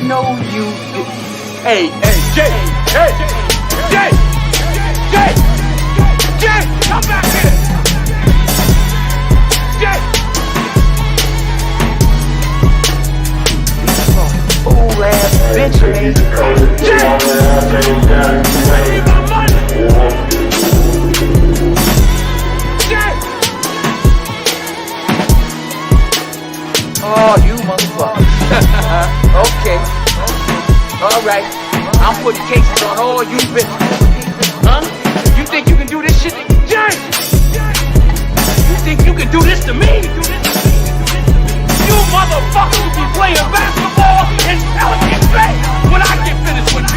No, you. Hey, hey, Jay, hey, Jay, Jay, Jay, come back here. Jay. Fool ass bitch, man. Jay, I need my money. Jay. Oh, you motherfucker. Okay. All right. I'm putting cases on all you bitches. Huh? You think you can do this shit? Jay! You think you can do this to me? You motherfuckers will be playing basketball in Pelican Bay when I get finished with you.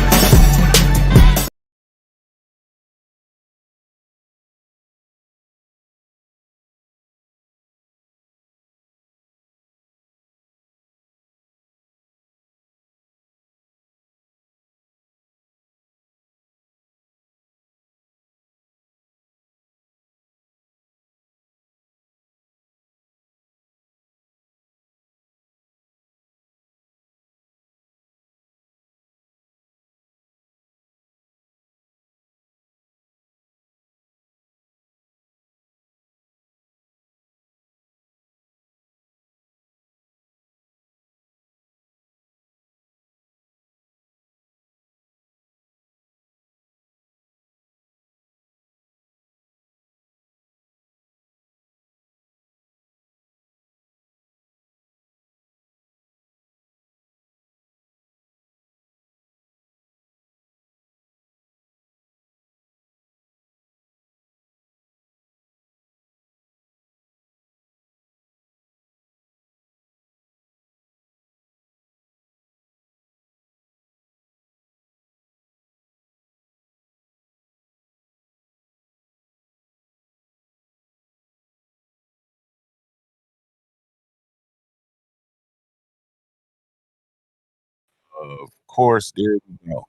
Of course, there we go.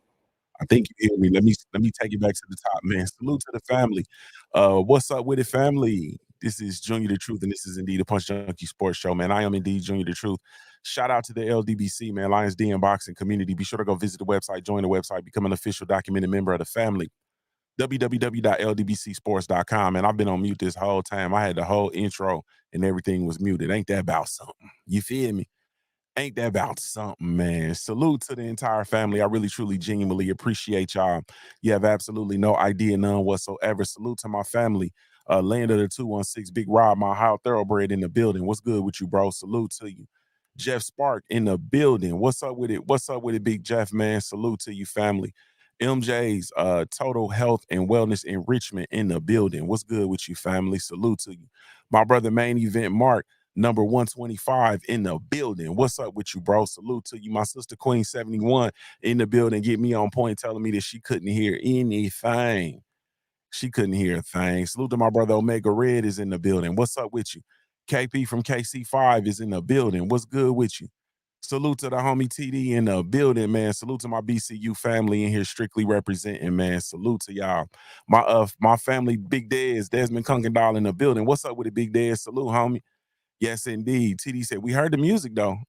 I think you hear me. Let me take you back to the top, man. Salute to the family. What's up with it, family? This is Junior the Truth, and this is indeed a Punch Junkie Sports Show, man. I am indeed Junior the Truth. Shout out to the LDBC, man, Lions Den Boxing community. Be sure to go visit the website, join the website, become an official documented member of the family. www.ldbcsports.com. And I've been on mute this whole time. I had the whole intro and everything was muted. Ain't that about something? You feel me? Ain't that about something, man? Salute to the entire family. I really, truly, genuinely appreciate y'all. You have absolutely no idea, none whatsoever. Salute to my family. Land of the 216, Big Rob, my Ohio thoroughbred in the building. What's good with you, bro? Salute to you. Jeff Spark in the building. What's up with it? What's up with it, Big Jeff, man? Salute to you, family. MJ's Total Health and Wellness Enrichment in the building. What's good with you, family? Salute to you. My brother, Main Event Mark, number 125 in the building. What's up with you, bro? Salute to you. My sister Queen 71 in the building. Get me on point telling me that she couldn't hear anything. She couldn't hear a thing. Salute to my brother Omega Red is in the building. What's up with you? KP from KC5 is in the building. What's good with you? Salute to the homie TD in the building, man. Salute to my BCU family in here strictly representing, man. Salute to y'all. My family, Big Dez, Desmond Kunkendall in the building. What's up with it, Big Dez? Salute, homie. Yes, indeed. TD said, we heard the music, though.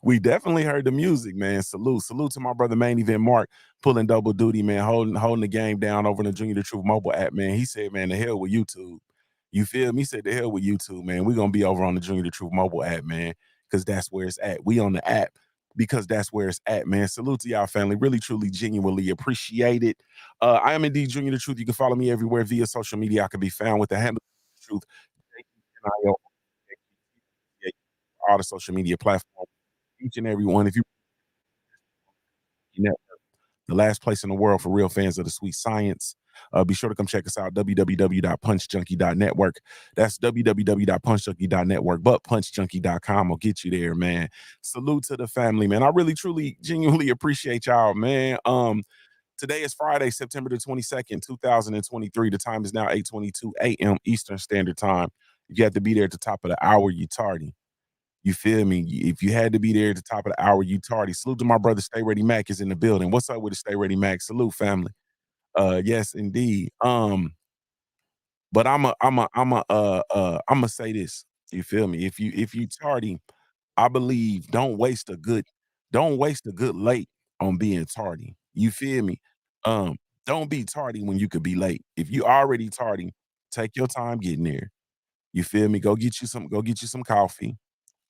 We definitely heard the music, man. Salute. Salute to my brother, Main Event Mark, pulling double duty, man, holding the game down over in the Junior the Truth mobile app, man. He said, man, the hell with YouTube. You feel me? He said, the hell with YouTube, man. We're going to be over on the Junior the Truth mobile app, man, because that's where it's at. We on the app because that's where it's at, man. Salute to y'all, family. Really, truly, genuinely appreciate it. I am indeed Junior the Truth. You can follow me everywhere via social media. I can be found with the handle Truth. All the social media platforms, each and every one. If you the last place in the world for real fans of the sweet science. Be sure to come check us out, www.punchjunkie.network. That's www.punchjunkie.network, but punchjunkie.com will get you there, man. Salute to the family, man. I really, truly, genuinely appreciate y'all, man. Today is Friday, September the 22nd, 2023. The time is now 8:22 a.m. Eastern Standard Time. If you have to be there at the top of the hour, you tardy. You feel me? If you had to be there at the top of the hour, you tardy. Salute to my brother Stay Ready Mac is in the building. What's up with the Stay Ready Mac? Salute, family. Yes, indeed. But I'm a say this. You feel me? If you tardy, I believe don't waste a good Don't waste a good late on being tardy. You feel me? Um, don't be tardy when you could be late. If you already tardy, take your time getting there. You feel me? Go get you some coffee.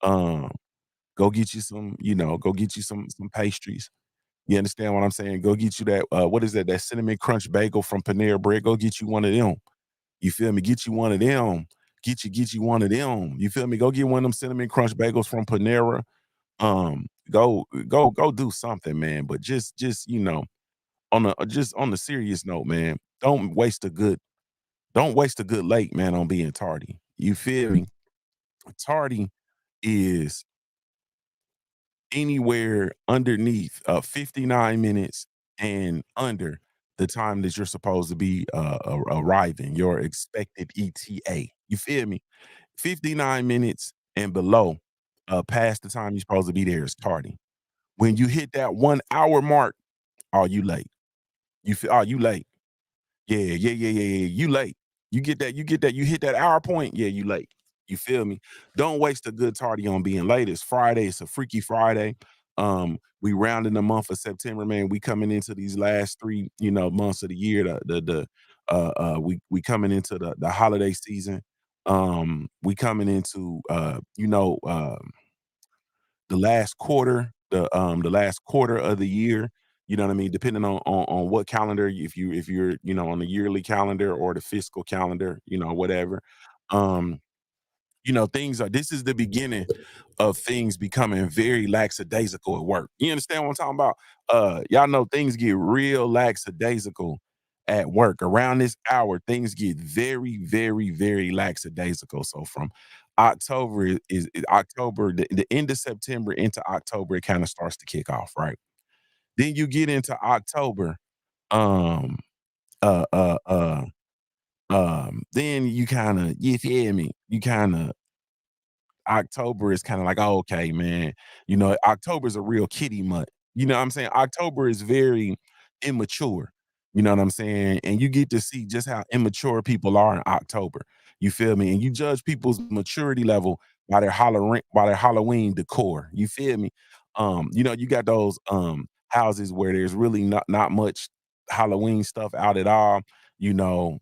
Um, go get you some, go get you some pastries. You understand what I'm saying? Go get you that what is that? That cinnamon crunch bagel from Panera Bread. Go get you one of them. You feel me? Get you one of them. Get you one of them. You feel me? Go get one of them cinnamon crunch bagels from Panera. Go do something, man. But just on a serious note, man, don't waste a good late, man, on being tardy. You feel me? Tardy is anywhere underneath 59 minutes and under the time that you're supposed to be arriving, your expected ETA. You feel me? 59 minutes and below, past the time you're supposed to be there is tardy. When you hit that 1 hour mark, are you late? You late. Yeah. You late. You hit that hour point, yeah, you late. You feel me? Don't waste a good tardy on being late. It's Friday, it's a freaky Friday. We rounding the month of September, man. We coming into these last three, months of the year. We coming into the holiday season. We coming into the last quarter of the year, you know what I mean, depending on what calendar, if you're, on the yearly calendar or the fiscal calendar, whatever. Um, things are this is the beginning of things becoming very lackadaisical at work. You understand what I'm talking about? Y'all know things get real lackadaisical at work. Around this hour, things get very, very, very lackadaisical. So from October is October, the end of September into October, it kind of starts to kick off, right? Then you get into October, um, uh, uh, uh, then you feel me? You kind of October is kinda like, "Oh, okay, man." October is a real kiddie month. You know what I'm saying? October is very immature. You know what I'm saying? And you get to see just how immature people are in October. You feel me? And you judge people's maturity level by their Halloween decor. You feel me? You got those, houses where there's really not much Halloween stuff out at all, you know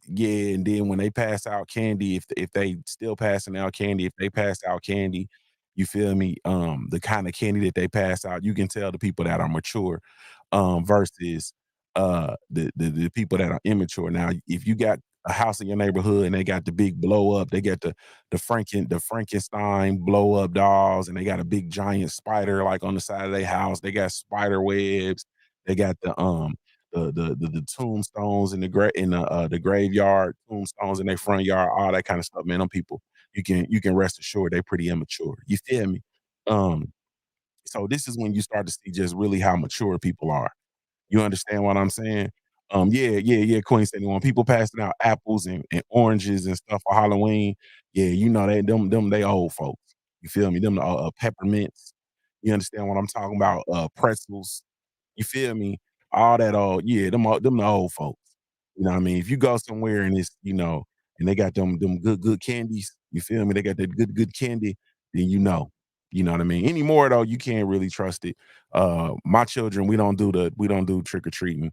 yeah, and then when they pass out candy, if they still passing out candy, if they pass out candy, you feel me? The kind of candy that they pass out, you can tell the people that are mature, versus the people that are immature. Now, if you got a house in your neighborhood and they got the big blow up, they got the Frankenstein blow up dolls, and they got a big giant spider like on the side of their house. They got spider webs. They got the tombstones in the graveyard, tombstones in their front yard, all that kind of stuff, man. Them people, you can rest assured they pretty immature. You feel me? Um, so this is when you start to see just really how mature people are. You understand what I'm saying? Yeah, Queen City. When people passing out apples and oranges and stuff for Halloween, yeah, they old folks. You feel me? Them peppermints. You understand what I'm talking about? Pretzels. You feel me? All that old yeah, them the old folks. You know what I mean? If you go somewhere and and they got them good candies, you feel me? They got that good candy, then you know. You know what I mean? Anymore though, you can't really trust it. My children, we don't do trick or treating.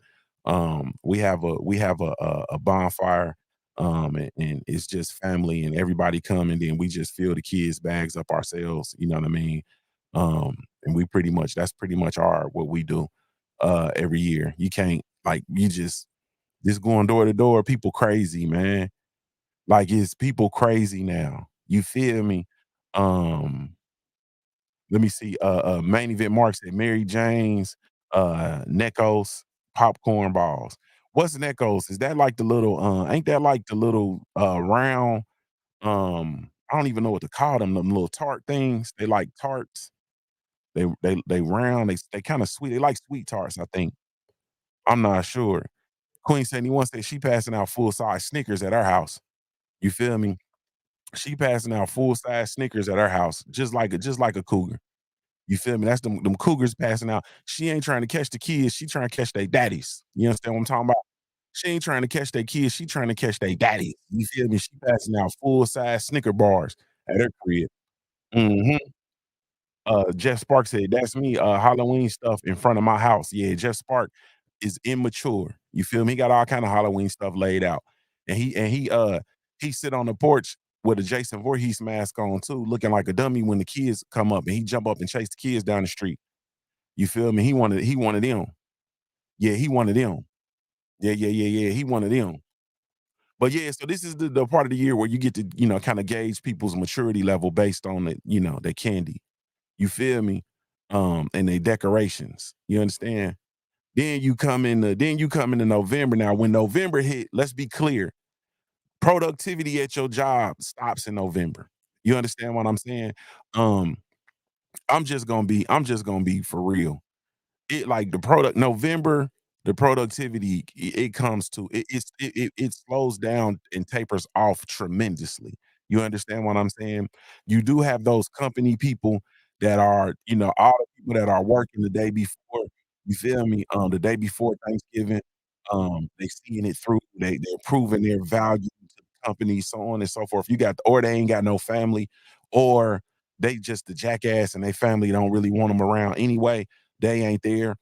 We have a bonfire, and it's just family and everybody come, and then we just fill the kids' bags up ourselves. You know what I mean? And we pretty much that's pretty much our what we do every year. You can't like you just going door to door, people crazy, man. Like it's people crazy now. You feel me? Um, let me see. Main event marks at Mary Jane's, Necco's, popcorn balls. What's Necco's? Is that like the little ain't that like the little round I don't even know what to call them little tart things. They like tarts. They round, they kinda sweet. They like sweet tarts, I think. I'm not sure. Queen 71 said she passing out full size Snickers at our house. You feel me? She passing out full size Snickers at our house, just like a cougar. You feel me? That's them cougars passing out. She ain't trying to catch the kids, she trying to catch their daddies. You understand what I'm talking about? She ain't trying to catch their kids, she trying to catch their daddies. You feel me? She passing out full size Snicker bars at her crib. Mhm. Jeff Spark said, "That's me, Halloween stuff in front of my house." Yeah, Jeff Spark is immature. You feel me? He got all kind of Halloween stuff laid out. He sit on the porch with a Jason Voorhees mask on too, looking like a dummy when the kids come up and he jump up and chase the kids down the street. You feel me? He wanted them. Yeah, he wanted them. Yeah, yeah, yeah, yeah. He wanted them. But yeah, so this is the part of the year where you get to, kind of gauge people's maturity level based on the candy. You feel me? And they decorations. You understand? Then you come into November. Now, when November hit, let's be clear. Productivity at your job stops in November. You understand what I'm saying? Um, I'm just gonna be for real. It like the product November, the productivity it comes to it slows down and tapers off tremendously. You understand what I'm saying? You do have those company people that are, all the people that are working the day before, you feel me? The day before Thanksgiving, they seeing it through, they're proving their value to the company, so on and so forth. Or they ain't got no family, or they just the jackass and they family don't really want them around anyway. They ain't there.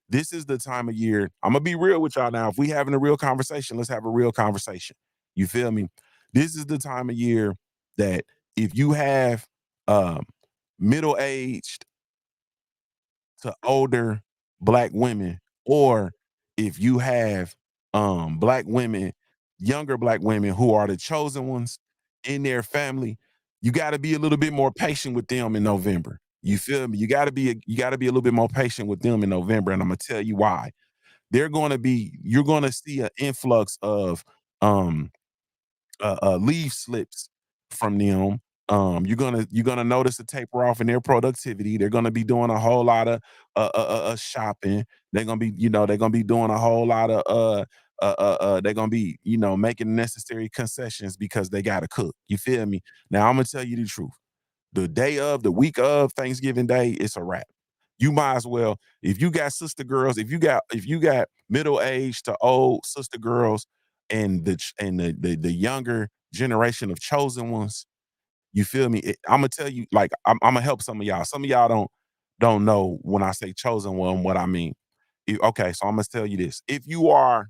This is the time of year. I'm gonna be real with y'all now. If we having a real conversation, let's have a real conversation. You feel me? This is the time of year that if you have um middle-aged to older black women, or if you have black women, younger black women who are the chosen ones in their family, you got to be a little bit more patient with them in November. You feel me? You got to be a little bit more patient with them in November, and I'm gonna tell you why. You're gonna see an influx of um leave slips from them. You're gonna notice a taper off in their productivity. They're gonna be doing a whole lot of shopping. They're gonna be doing a whole lot of they're gonna be making necessary concessions because they gotta cook. You feel me? Now I'm gonna tell you the truth. The week of Thanksgiving Day, it's a wrap. You might as well, if you got sister girls, if you got middle aged to old sister girls and the younger generation of chosen ones, you feel me? I'm gonna tell you, like I'm gonna help some of y'all. Some of y'all don't know when I say chosen one what I mean. Okay, so I'm gonna tell you this: if you are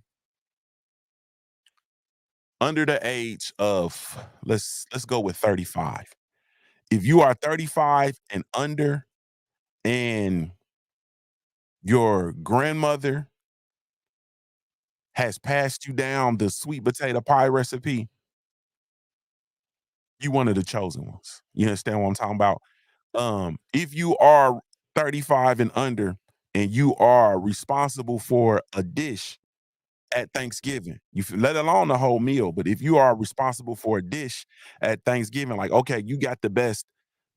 under the age of, let's go with 35. If you are 35 and under, and your grandmother has passed you down the sweet potato pie recipe, you one of the chosen ones. You understand what I'm talking about? If you are 35 and under and you are responsible for a dish at Thanksgiving, let alone the whole meal, but if you are responsible for a dish at Thanksgiving, like, okay, you got the best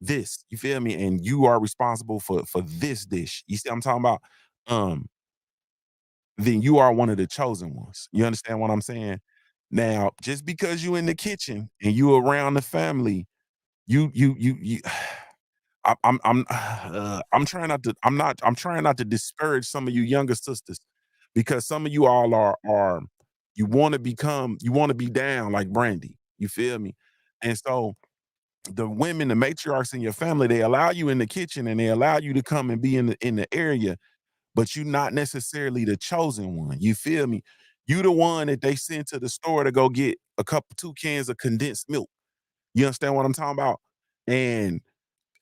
this, you feel me? And you are responsible for this dish. You see what I'm talking about? Um, then you are one of the chosen ones. You understand what I'm saying? Now, just because you in the kitchen and you around the family, you I'm trying not to I'm trying not to discourage some of you younger sisters, because some of you all are you want to be down like Brandy. You feel me? And so the women, the matriarchs in your family, they allow you in the kitchen and they allow you to come and be in the area, but you're not necessarily the chosen one. You feel me? You the one that they send to the store to go get a couple 2 cans of condensed milk. You understand what I'm talking about? And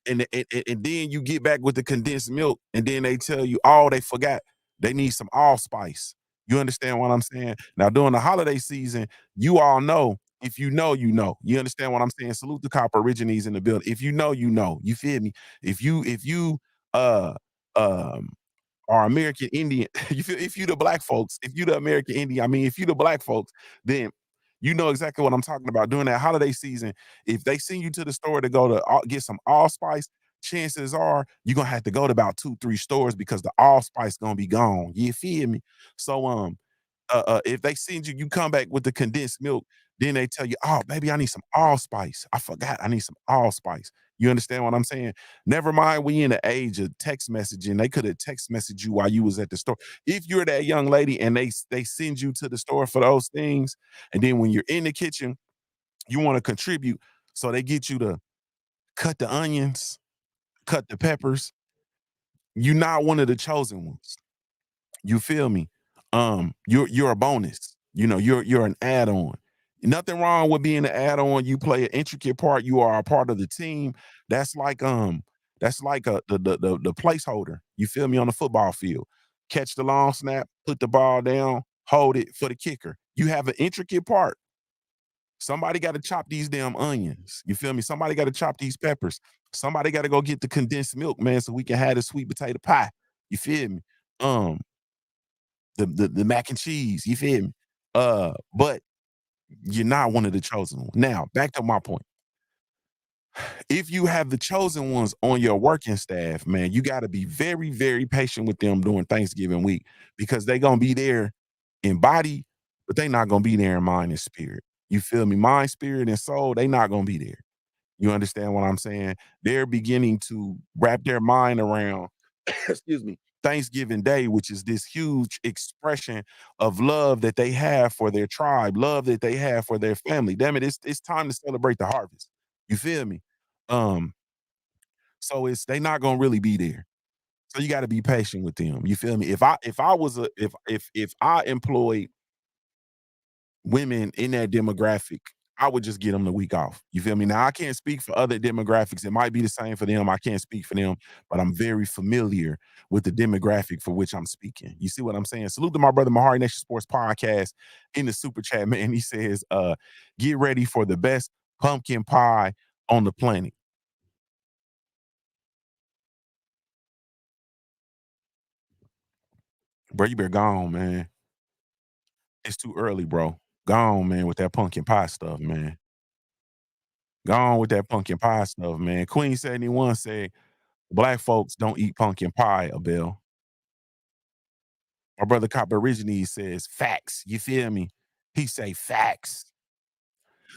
and then you get back with the condensed milk, and then they tell you, oh, they forgot they need some allspice. You understand what I'm saying? Now during the holiday season, you all know. If you know, you know. You understand what I'm saying? Salute the cop origines in the building. If you know, you know. You feel me? If you uh um are American Indian, if you the black folks, if you the American Indian, I mean, if you the black folks, then you know exactly what I'm talking about. During that holiday season, if they send you to the store to go to get some allspice, chances are you're gonna have to go to about 2, 3 stores because the allspice gonna be gone. You feel me? So if they send you, you come back with the condensed milk, then they tell you, "Oh, baby, I need some allspice. I forgot I need some allspice." You understand what I'm saying? Never mind, we in the age of text messaging. They could have text messaged you while you was at the store. If you're that young lady and they send you to the store for those things, and then when you're in the kitchen, you want to contribute, so they get you to cut the onions, cut the peppers. You're not one of the chosen ones. You feel me? You're a bonus. You know, you're an add-on. Nothing wrong with being an add-on. You play an intricate part. You are a part of the team. That's like that's like the placeholder. You feel me on the football field. Catch the long snap, put the ball down, hold it for the kicker. You have an intricate part. Somebody got to chop these damn onions. You feel me? Somebody got to chop these peppers. Somebody got to go get the condensed milk, man, so we can have the sweet potato pie. You feel me? Um, the mac and cheese, you feel me? But you're not one of the chosen ones. Now, back to my point. If you have the chosen ones on your working staff, man, you got to be very, very patient with them during Thanksgiving week because they're gonna be there in body, but they not gonna be there in mind and spirit. You feel me? Mind, spirit, and soul, they not gonna be there. You understand what I'm saying? They're beginning to wrap their mind around, excuse me, Thanksgiving Day, which is this huge expression of love that they have for their tribe, love that they have for their family. Damn it, it's time to celebrate the harvest. You feel me? Um, so it's they not gonna really be there. So you got to be patient with them. You feel me? If I was a if I employed women in that demographic, I would just get them the week off. You feel me? Now I can't speak for other demographics. It might be the same for them. I can't speak for them, but I'm very familiar with the demographic for which I'm speaking. You see what I'm saying? Salute to my brother Mahari Nation Sports Podcast in the super chat, man. He says, get ready for the best pumpkin pie on the planet. Bro, you better go on, man. It's too early, bro. Go on, man, with that pumpkin pie stuff, man. Go on with that pumpkin pie stuff, man. Queen 71 said, black folks don't eat pumpkin pie, Abel. My brother Copper originally says facts. You feel me? He say facts.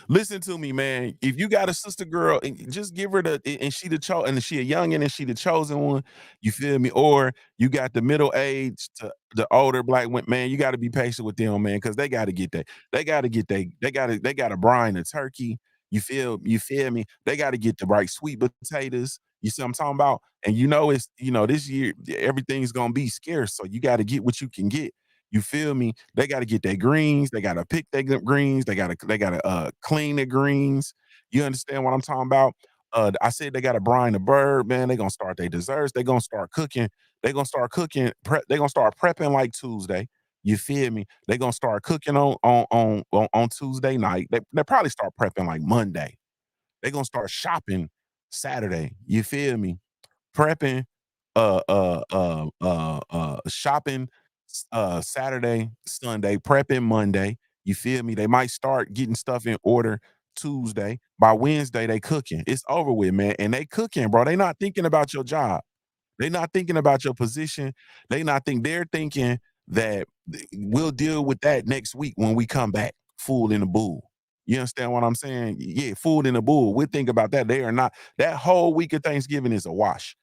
Listen to me, man. If you got a sister girl, and just give her and she the and she a youngin' and she the chosen one. You feel me? Or you got the middle age to the older black women, man. You got to be patient with them, man, because they got to get that. They got to brine the turkey. You feel me? They got to get the right sweet potatoes. You see what I'm talking about? And this year everything's gonna be scarce, so you got to get what you can get. You feel me? They gotta get their greens, they gotta pick their greens, they gotta clean their greens. You understand what I'm talking about? I said they gotta brine the bird, man. They gonna start their desserts, they gonna start cooking, they gonna start prepping like Tuesday. You feel me? They gonna start cooking on Tuesday night. They probably start prepping like Monday. They gonna start shopping Saturday. You feel me? Prepping, shopping, Saturday, Sunday, prepping Monday. You feel me? They might start getting stuff in order Tuesday. By Wednesday, they cooking. It's over with, man. And they cooking, bro. They not thinking about your job. They not thinking about your position. They're thinking that we'll deal with that next week when we come back, full in the bull. You understand what I'm saying? Yeah, food in the bull. We'll think about that. They are not that whole week of Thanksgiving is a wash.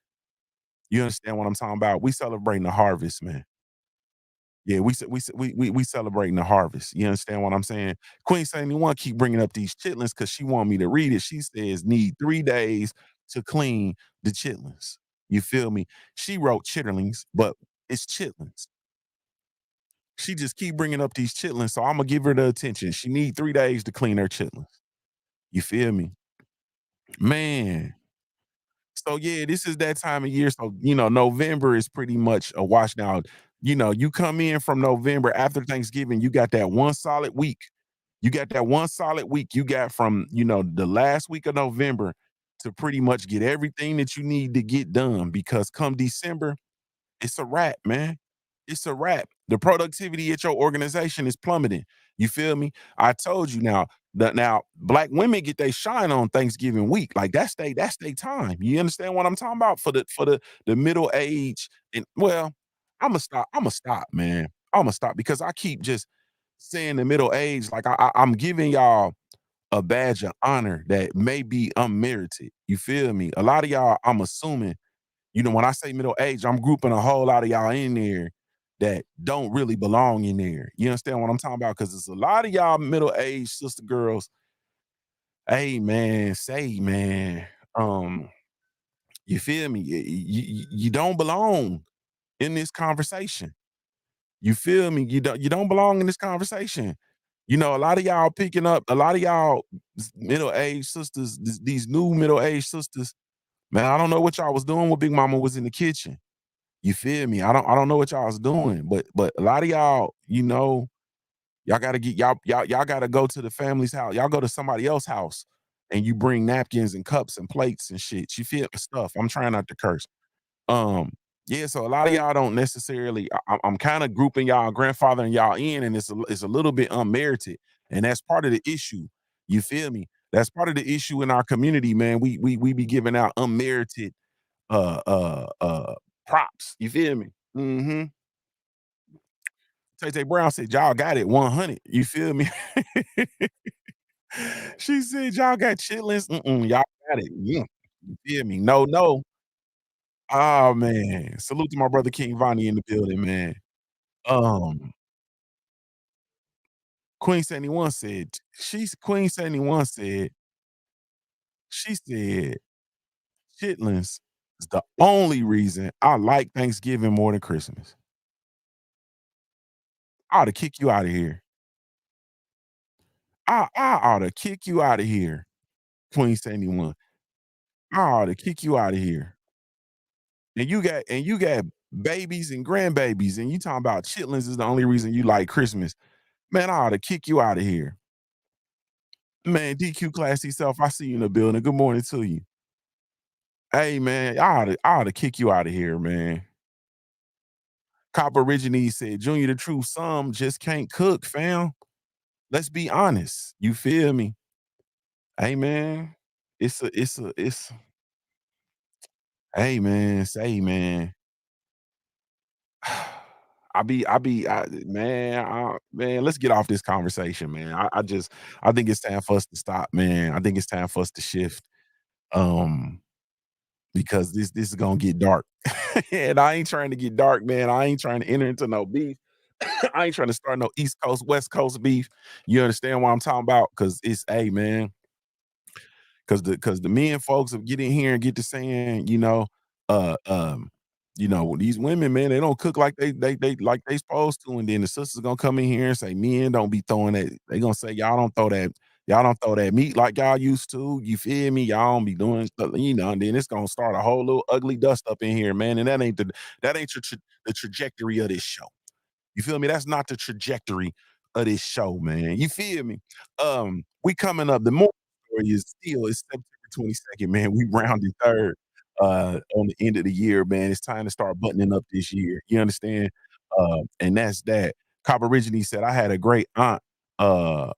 You understand what I'm talking about? We celebrating the harvest, man. Yeah, we celebrating the harvest. You understand what I'm saying? Queen 71 keep bringing up these chitlins because she want me to read it. She says need 3 days to clean the chitlins. You feel me? She wrote chitterlings, but it's chitlins. She just keep bringing up these chitlins, so I'm gonna give her the attention. She need 3 days to clean her chitlins. You feel me, man? So yeah, this is that time of year. So November is pretty much a wash now. You come in from November after Thanksgiving, you got that one solid week. You got that one solid week. You got from the last week of November to pretty much get everything that you need to get done because come December, it's a wrap, man. It's a wrap. The productivity at your organization is plummeting. You feel me? I told you now that now black women get they shine on Thanksgiving week. Like that's they time. You understand what I'm talking about? For the middle age and well, I'm gonna stop, man. I'm gonna stop because I keep just saying the middle age. Like I'm giving y'all a badge of honor that may be unmerited. You feel me? A lot of y'all, I'm assuming when I say middle age, I'm grouping a whole lot of y'all in there that don't really belong in there. You understand what I'm talking about? Because there's a lot of y'all middle aged sister girls. Hey man, say man, um, You feel me? You don't belong in this conversation. You feel me? You don't belong in this conversation. You know, a lot of y'all picking up, a lot of y'all middle-aged sisters, these new middle-aged sisters, man, I don't know what y'all was doing when Big Mama was in the kitchen. You feel me? I don't know what y'all was doing, but a lot of y'all, y'all gotta get y'all gotta go to the family's house. Y'all go to somebody else's house and you bring napkins and cups and plates and shit. You feel stuff. I'm trying not to curse. Um, yeah, so a lot of y'all don't necessarily. I'm kind of grouping y'all grandfather and y'all in, and it's a little bit unmerited, and that's part of the issue. You feel me? That's part of the issue in our community, man. We be giving out unmerited uh uh uh props. You feel me? Mm-hmm. Tay Tay Brown said, y'all got it 100. You feel me? She said, y'all got chitlins. Mm-mm, y'all got it. Yeah. You feel me? No, no. Oh man. Salute to my brother King Vonnie in the building, man. Um, Queen 71 said, Queen 71 said, she said, chitlins is the only reason I like Thanksgiving more than Christmas. I ought to kick you out of here. I ought to kick you out of here, Queen 71. I ought to kick you out of here. And you got babies and grandbabies, and you talking about chitlins is the only reason you like Christmas. Man, I ought to kick you out of here. Man, DQ classy self, I see you in the building. Good morning to you. Hey man, I ought to kick you out of here, man. Copper Originee said, Junior the truth, some just can't cook, fam. Let's be honest. You feel me? Hey man. It's hey man, say man. Man, let's get off this conversation, man. I think it's time for us to stop, man. I think it's time for us to shift. Um, because this is gonna get dark. And I ain't trying to get dark, man. I ain't trying to enter into no beef. I ain't trying to start no East Coast, West Coast beef. You understand what I'm talking about? Cause it's hey man, cause the men folks will get in here and get to saying, uh um, these women, man, they don't cook like they like they supposed to, and then the sisters gonna come in here and say, men don't be throwing that. They gonna say y'all don't throw that meat like y'all used to. You feel me? Y'all don't be doing stuff, and then it's gonna start a whole little ugly dust up in here, man. And that ain't the trajectory of this show. You feel me? That's not the trajectory of this show, man. You feel me? We coming up. The more story is still it's September 22nd, man. We rounded third on the end of the year, man. It's time to start buttoning up this year. You understand? And that's that. Copper originally said, I had a great aunt. Uh,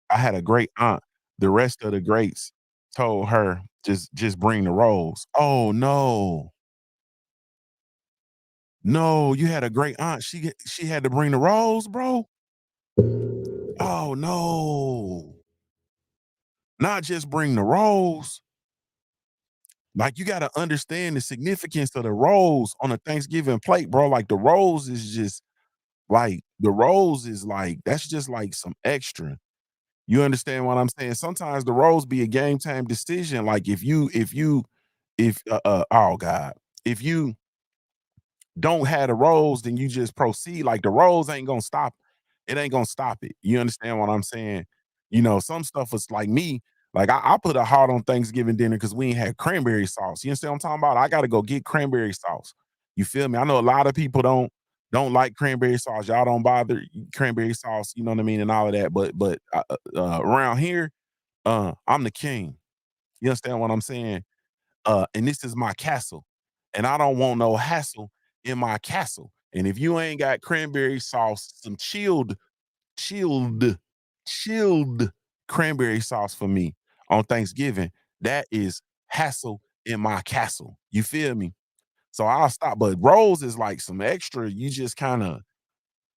I had a great aunt. The rest of the greats told her just bring the rolls. Oh no. No, you had a great aunt. She had to bring the rolls, bro. Oh no. Not just bring the rolls. Like you gotta understand the significance of the rolls on a Thanksgiving plate, bro. Like the rolls is like that's just like some extra. You understand what I'm saying? Sometimes the rolls be a game time decision. Like if oh God, if you don't have the rolls, then you just proceed. Like the rolls ain't gonna stop. It ain't gonna stop it. You understand what I'm saying? Some stuff is like me. Like I put a heart on Thanksgiving dinner because we ain't had cranberry sauce. You understand what I'm talking about? I gotta go get cranberry sauce. You feel me? I know a lot of people don't like cranberry sauce. Y'all don't bother cranberry sauce. You know what I mean, and all of that. But around here, I'm the king. You understand what I'm saying? And this is my castle, and I don't want no hassle in my castle. And if you ain't got cranberry sauce, some chilled, chilled cranberry sauce for me on Thanksgiving, that is hassle in my castle. You feel me? So I'll stop. But rolls is like some extra. You just kind of,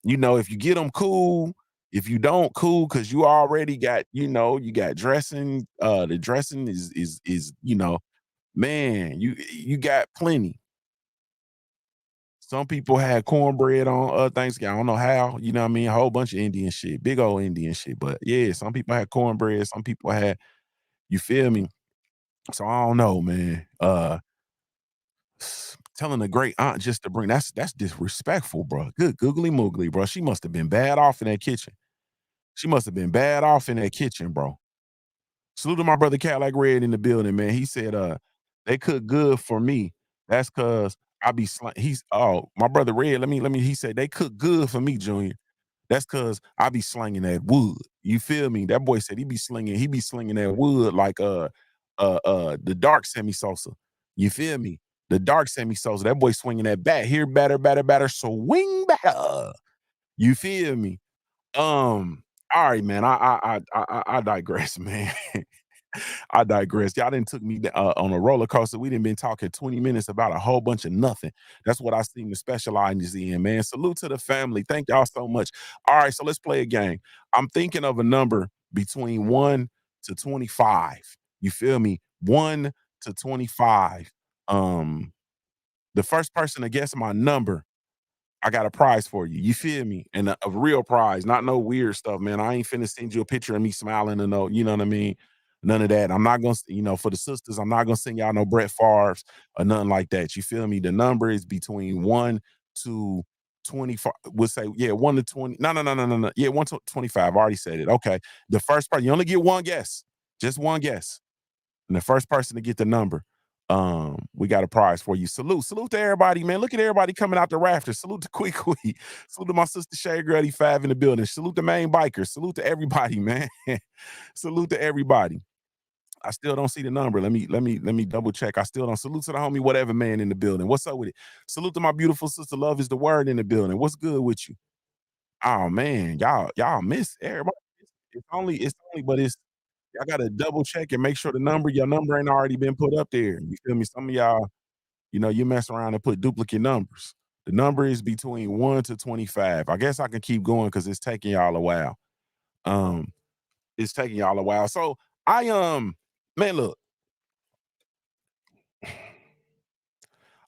if you get them cool. If you don't, cool, because you already got, you got dressing. The dressing is man, you got plenty. Some people had cornbread on Thanksgiving. I don't know how, you know what I mean? A whole bunch of Indian shit, big old Indian shit. But yeah, some people had cornbread, some people had, you feel me? So I don't know, man. Telling a great aunt just to bring that's disrespectful, bro. Good googly moogly, bro. She must have been bad off in that kitchen. She must have been bad off in that kitchen, bro. Salute to my brother Cadillac Red in the building, man. He said, they cook good for me. That's cause I be he's my brother Red, let me he said they cook good for me, Junior. That's cause I be slinging that wood. You feel me? That boy said he be slinging that wood like the dark semi Sosa. You feel me? The dark semi Sosa. That boy swinging that bat here, batter, batter, batter, swing batter. You feel me? All right, man. I digress, man. I digress. Y'all didn't took me on a roller coaster. We didn't been talking 20 minutes about a whole bunch of nothing. That's what I seem to specialize in, man. Salute to the family. Thank y'all so much. All right, so let's play a game. I'm thinking of a number between 1 to 25. You feel me? 1 to 25. Um, the first person to guess my number, I got a prize for you. You feel me? And a real prize, not no weird stuff, man. I ain't finna send you a picture of me smiling and no, you know what I mean? None of that. I'm not gonna, for the sisters, I'm not gonna send y'all no Brett Favre's or nothing like that. You feel me? The number is between 1 to 25. We'll say, yeah, 1 to 20. No. Yeah, 1 to 25. I already said it. Okay. The first part, you only get one guess. Just one guess. And the first person to get the number, we got a prize for you. Salute to everybody, man. Look at everybody coming out the rafters. Salute to Quick Quick. Salute to my sister Shay Gruddy 5 in the building. Salute to Main Bikers. Salute to everybody, man. Salute to everybody. I still don't see the number. Let me double check. I still don't. Salute to the homie whatever man in the building. What's up with it? Salute to my beautiful sister Love is the word in the building. What's good with you? Oh man, y'all miss everybody. It's only, but it's y'all gotta double check and make sure your number ain't already been put up there. You feel me? Some of y'all, you mess around and put duplicate numbers. The number is between 1 to 25. I guess I can keep going because it's taking y'all a while. Um, it's taking y'all a while. So man, look,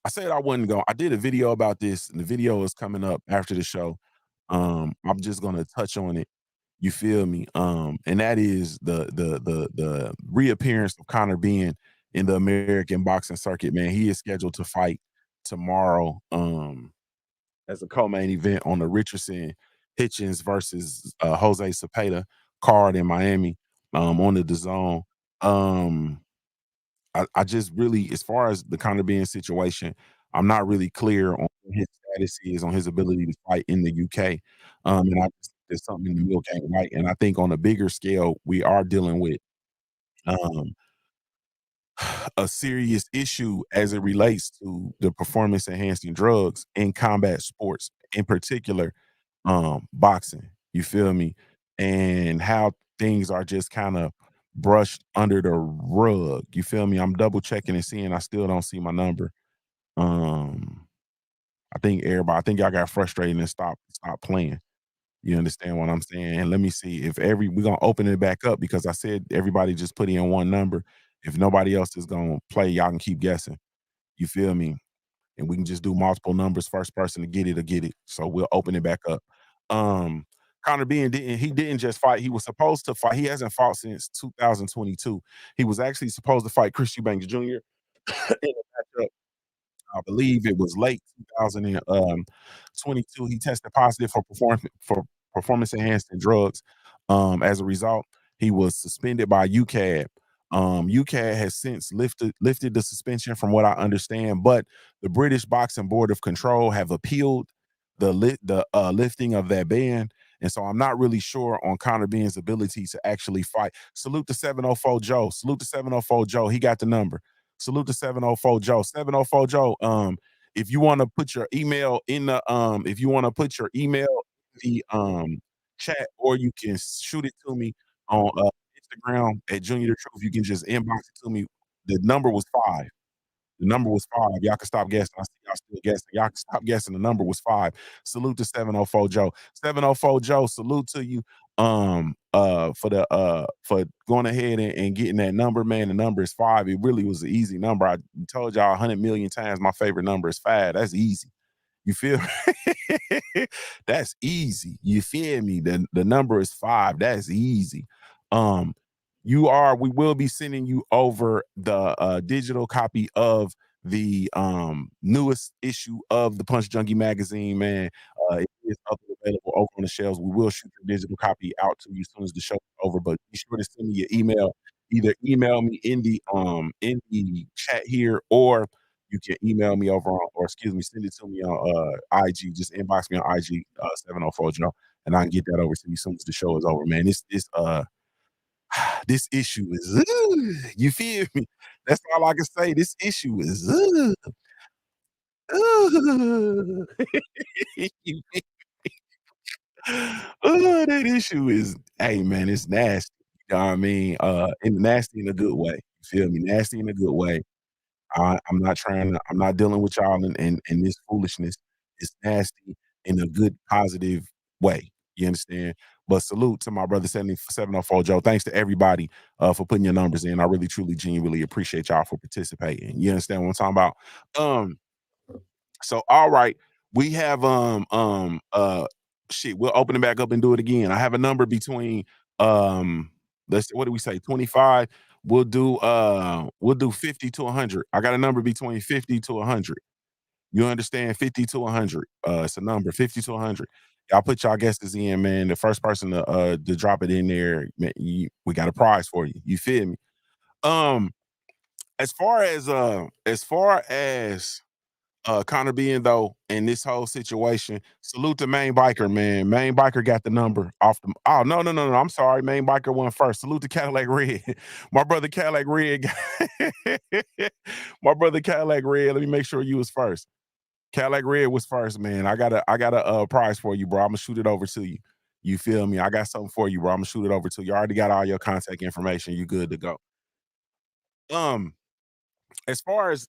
I said I wasn't going. I did a video about this, and the video is coming up after the show. I'm just gonna touch on it. You feel me? And that is the reappearance of Conor Benn in the American boxing circuit, man. He is scheduled to fight tomorrow as a co-main event on the Richardson Hitchens versus Jose Cepeda card in Miami on the DAZN. Um, I just really, as far as the Conor Benn situation, I'm not really clear on what his status is on his ability to fight in the UK. And I just there's something in the milk ain't right. And I think on a bigger scale, we are dealing with um, a serious issue as it relates to the performance enhancing drugs in combat sports, in particular, boxing. You feel me? And how things are just kind of brushed under the rug. You feel me? I'm double checking and seeing I still don't see my number. Um, I think y'all got frustrated and stop playing. You understand what I'm saying? And let me see if we're gonna open it back up because I said everybody just put in one number. If nobody else is gonna play, y'all can keep guessing. You feel me? And we can just do multiple numbers. First person to get it or get it. So we'll open it back up. Um, Conor Benn didn't just fight. He was supposed to fight. He hasn't fought since 2022. He was actually supposed to fight Chris Eubanks Jr. in a matchup. I believe it was late 2022. He tested positive for performance enhancing drugs. As a result, he was suspended by UCAD. UCAD has since lifted the suspension, from what I understand, but the British Boxing Board of Control have appealed the lifting of that ban. And so I'm not really sure on Conor Benn's ability to actually fight. Salute to 704 Joe. Salute to 704 Joe. He got the number. Salute to 704 Joe. 704 Joe. If you want to put your email in the if you want to put your email in the chat, or you can shoot it to me on Instagram at Junior the Truth. You can just inbox it to me. The number was 5. The number was 5. Y'all can stop guessing. I see y'all still guessing. Y'all can stop guessing. The number was 5. Salute to 704 Joe. 704 Joe, salute to you for going ahead and getting that number, man. The number is 5. It really was an easy number. I told y'all 100 million times my favorite number is 5. That's easy. You feel that's easy. You feel me? The number is 5. That's easy. Um we will be sending you over the digital copy of the newest issue of the Punch Junkie magazine, man. It is up and available over on the shelves. We will shoot your digital copy out to you as soon as the show is over, but be sure to send me your email. Either email me in the chat here, or you can email me over on, or excuse me, send it to me on IG. Just inbox me on IG, 704 Joe, and I can get that over to you as soon as the show is over, man. This issue is you feel me? That's all I can say. This issue is ugh. You feel that issue is, hey man, it's nasty. You know what I mean? And nasty in a good way. You feel me? Nasty in a good way. I'm not dealing with y'all in this foolishness. It's nasty in a good, positive way. You understand? But salute to my brother 7704 Joe. Thanks to everybody for putting your numbers in. I really, truly, genuinely appreciate y'all for participating. You understand what I'm talking about? Um, so all right, we have shit, we'll open it back up and do it again. I have a number between let's what do we say? 25. We'll do 50 to 100. I got a number between 50 to 100. You understand? 50 to 100. It's a number 50 to 100. Y'all put y'all guesses in, man. The first person to drop it in there, man, we got a prize for you. You feel me? Um, as far as Connor being though in this whole situation, salute to Main Biker, man. Main Biker got the number off the. Oh no! I'm sorry, Main Biker went first. Salute to Cadillac Red, my brother Cadillac Red. My brother Cadillac Red. Let me make sure you was first. Cadillac Red was first, man. I got a prize for you, bro. I'm gonna shoot it over to you. You feel me? I got something for you, bro. I'm gonna shoot it over to you. I already got all your contact information. You good to go. Um, as far as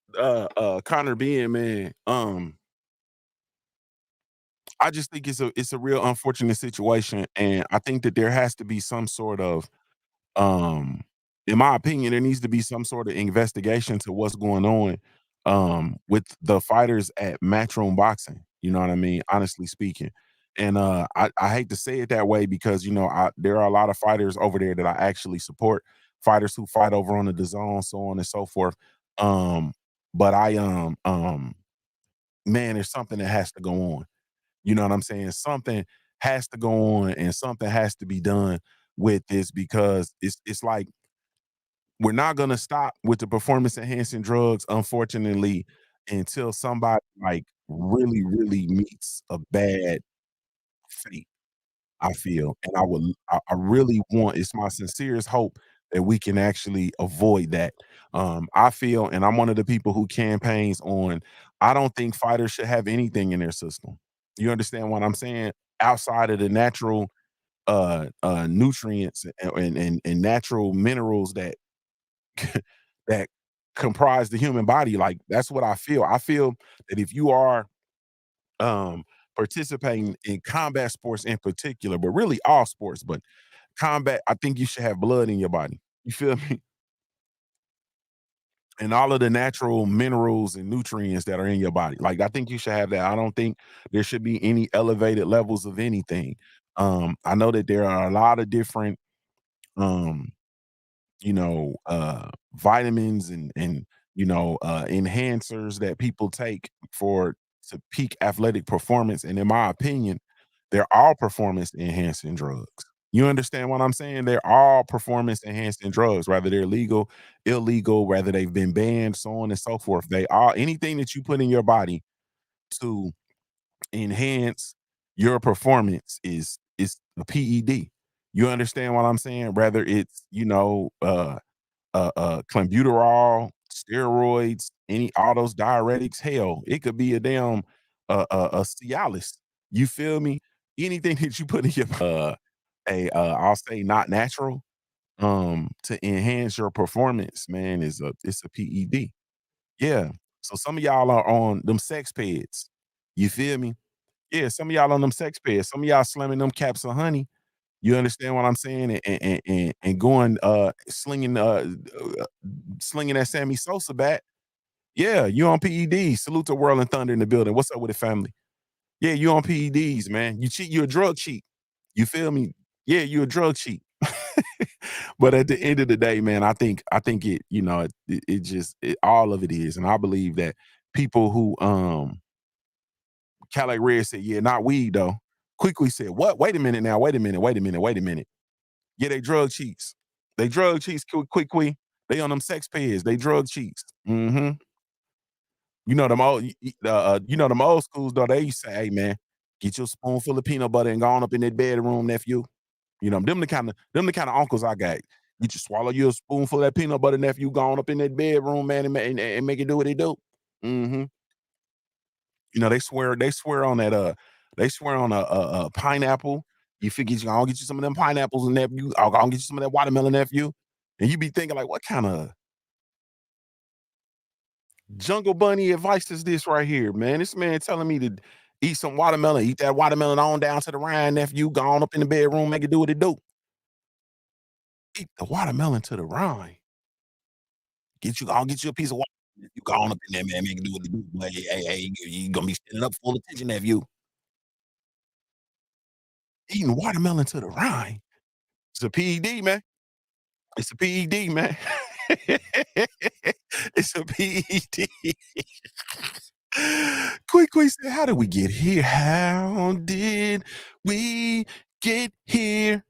Connor being, man, I just think it's a real unfortunate situation, and I think that there has to be some sort of, um, in my opinion, there needs to be some sort of investigation to what's going on, with the fighters at Matchroom Boxing. You know what I mean? Honestly speaking, and I hate to say it that way because there are a lot of fighters over there that I actually support, fighters who fight over on the DAZN, so on and so forth. Um, but man, there's something that has to go on. You know what I'm saying? Something has to go on and something has to be done with this because it's like we're not gonna stop with the performance enhancing drugs, unfortunately, until somebody like really, really meets a bad fate. I feel, and I really want. It's my sincerest hope that we can actually avoid that. I feel, and I'm one of the people who campaigns on. I don't think fighters should have anything in their system. You understand what I'm saying? Outside of the natural nutrients and natural minerals that that comprise the human body. Like that's what I feel. I feel that if you are um participating in combat sports in particular, but really all sports, but combat, I think you should have blood in your body. You feel me? And all of the natural minerals and nutrients that are in your body. Like I think you should have that. I don't think there should be any elevated levels of anything. I know that there are a lot of different um vitamins and enhancers that people take for to peak athletic performance. And in my opinion, they're all performance enhancing drugs. You understand what I'm saying? They're all performance enhancing drugs, whether they're legal, illegal, whether they've been banned, so on and so forth. They are anything that you put in your body to enhance your performance is a PED. You understand what I'm saying? Whether it's clenbuterol, steroids, any all those diuretics. Hell, it could be a damn a Cialis. You feel me? Anything that you put in your I'll say not natural to enhance your performance, man, it's a PED. Yeah. So some of y'all are on them sex peds. You feel me? Yeah, some of y'all on them sex peds. Some of y'all slamming them caps of honey. You understand what I'm saying? And going slinging that Sammy Sosa bat. Yeah, you on PEDs. Salute to World and Thunder in the building. What's up with the family? Yeah, you on PEDs, man. You cheat, you a drug cheat. You feel me? Yeah, you a drug cheat. But at the end of the day, man, I think it, it just all of it is. And I believe that people who Cadillac Red said, yeah, not weed though. Quickly said, what? Wait a minute now, wait a minute, wait a minute, wait a minute. Yeah, they drug cheats. They drug cheats quickly. They on them sex peds. They drug cheats. Hmm. Them old schools though. They used to say, "Hey man, get your spoonful of peanut butter and go on up in that bedroom, nephew." Them the kind of uncles I got. You just swallow your spoonful of that peanut butter, nephew. Go on up in that bedroom, man, and make it do what it do. Hmm. They swear on that. They swear on a pineapple. You figure you gonna get you some of them pineapples and nephew. I'll go get you some of that watermelon, nephew. And you be thinking like, what kind of Jungle Bunny advice is this right here, man? This man telling me to eat some watermelon, eat that watermelon on down to the Ryan nephew, go on up in the bedroom, make it do what it do. Eat the watermelon to the Ryan. I'll get you a piece of watermelon. You go on up in there, man, make it do what it do. Like, hey, you gonna be standing up full attention, nephew. Eating watermelon to the Ryan. It's a PED, man. It's a PED, man. It's a PED. Quick said, how did we get here? How did we get here?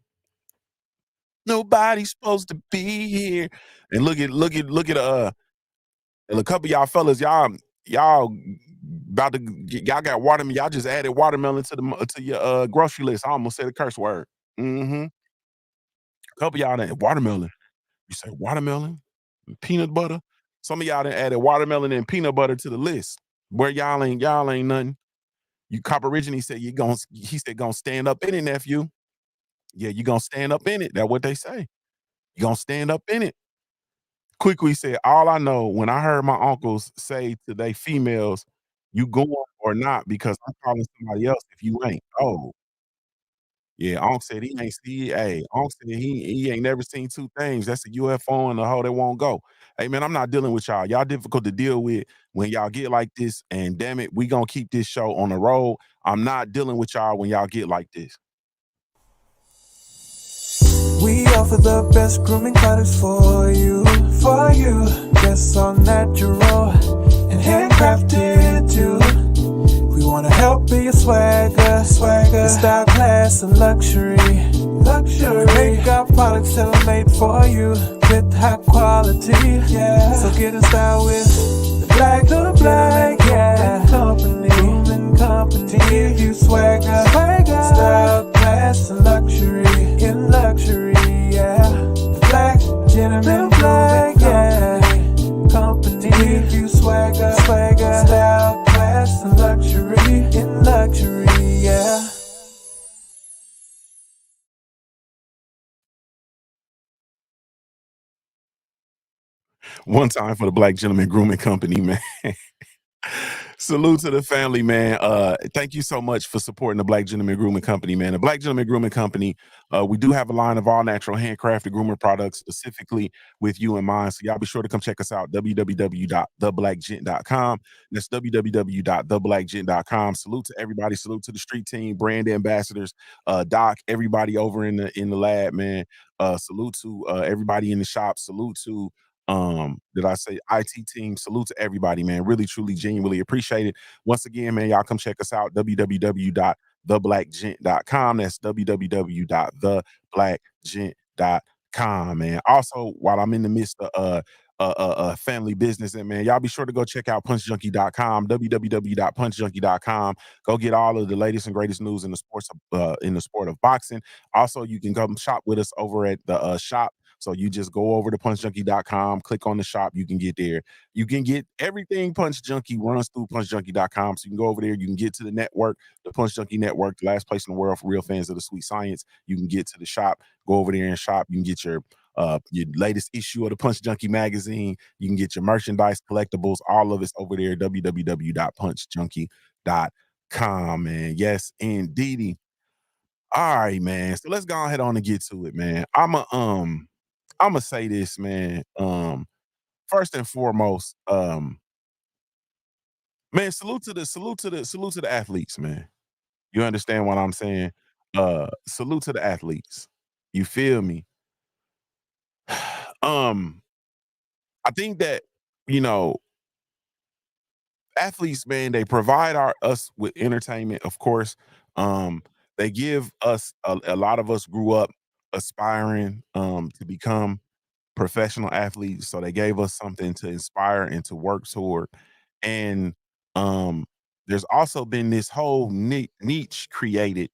Nobody's supposed to be here. And look at and a couple of y'all fellas, y'all about to y'all got watermelon. Y'all just added watermelon to your grocery list. I almost said a curse word. Mm-hmm. A couple of y'all done watermelon. You say watermelon, and peanut butter. Some of y'all done added watermelon and peanut butter to the list. Where y'all ain't nothing. You cop originally said he said gonna stand up in it, nephew. Yeah, you gonna stand up in it. That's what they say. You gonna stand up in it. Quickly said, all I know when I heard my uncles say to they females, you going or not because I'm calling somebody else if you ain't. Oh, yeah, Unc said he ain't see hey, Unc said he ain't never seen two things. That's a UFO and a hoe that won't go. Hey man, I'm not dealing with y'all. Y'all difficult to deal with when y'all get like this, and damn it, we gonna keep this show on the road. I'm not dealing with y'all when y'all get like this. We offer the best grooming products for you, for you. Guests are natural and handcrafted too. We wanna help be your swagger, style, class, and luxury. Make our products tailor-made for you with high quality. Yeah. So get in style with the black, yeah. Grooming company. To give you swagger, style, class, and luxury. In luxury, yeah. The black gentleman, yeah. Company. To give you swagger, style, class, and luxury. In luxury, yeah. One time for the Black Gentleman Grooming Company, man. Salute to the family, man. Thank you so much for supporting the Black Gentleman Grooming Company, man. The Black Gentleman Grooming Company, we do have a line of all natural handcrafted groomer products specifically with you in mind. So y'all be sure to come check us out, www.theblackgent.com. That's www.theblackgent.com. Salute to everybody. Salute to the street team, brand ambassadors, Doc, everybody over in the lab, man. Salute to everybody in the shop. Salute to did I say IT team? Salute to everybody, man. Really, truly, genuinely appreciate it. Once again, man, y'all come check us out, www.theblackgent.com. That's www.theblackgent.com, man. Also, while I'm in the midst of family business, and man, y'all be sure to go check out punchjunkie.com, www.punchjunkie.com. Go get all of the latest and greatest news in the sport of boxing. Also, you can come shop with us over at the shop. So you just go over to punchjunkie.com, click on the shop, you can get there. You can get everything Punch Junkie runs through punchjunkie.com. So you can go over there, you can get to the network, the Punch Junkie Network, the last place in the world for real fans of the sweet science. You can get to the shop, go over there and shop. You can get your latest issue of the Punch Junkie magazine. You can get your merchandise, collectibles, all of it's over there, www.punchjunkie.com, man. Yes, indeedy. All right, man. So let's go ahead on and get to it, man. I'ma say this, man. First and foremost, man, salute to the athletes, man. You understand what I'm saying? Salute to the athletes. You feel me? Um, I think that, you know, athletes, man, they provide us with entertainment, of course. They give us a lot of us grew up aspiring to become professional athletes, so they gave us something to inspire and to work toward. And um, there's also been this whole niche created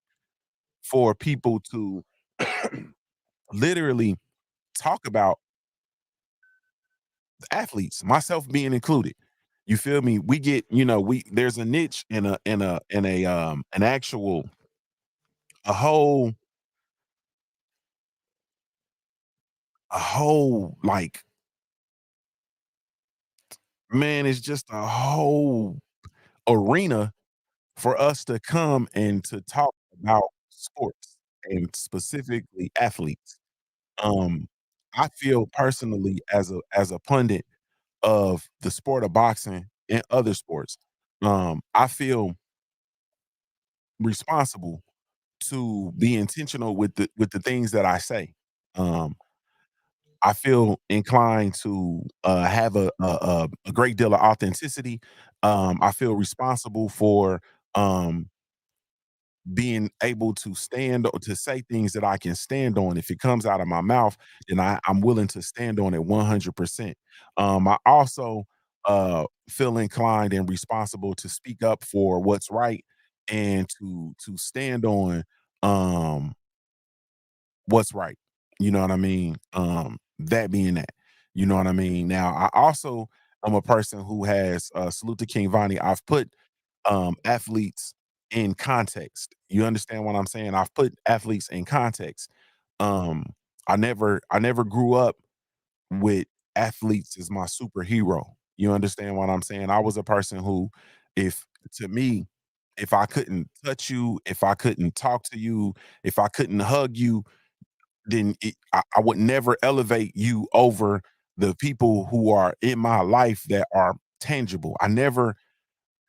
for people to literally talk about athletes, myself being included. You feel me? We get, we there's a niche and a an actual a whole like, man, it's just a whole arena for us to come and to talk about sports and specifically athletes. Um, I feel personally as a pundit of the sport of boxing and other sports, I feel responsible to be intentional with the things that I say. Um, I feel inclined to have a great deal of authenticity. I feel responsible for um, being able to to say things that I can stand on. If it comes out of my mouth, then I'm willing to stand on it 100%. I also feel inclined and responsible to speak up for what's right and to stand on um, what's right. You know what I mean? That being that, you know what I mean? Now, I also am a person who has salute to King Vonnie. I've put athletes in context. You understand what I'm saying? I've put athletes in context. Um, I never grew up with athletes as my superhero. You understand what I'm saying? I was a person who, if to me, if I couldn't touch you, if I couldn't talk to you, if I couldn't hug you, then I would never elevate you over the people who are in my life that are tangible. I never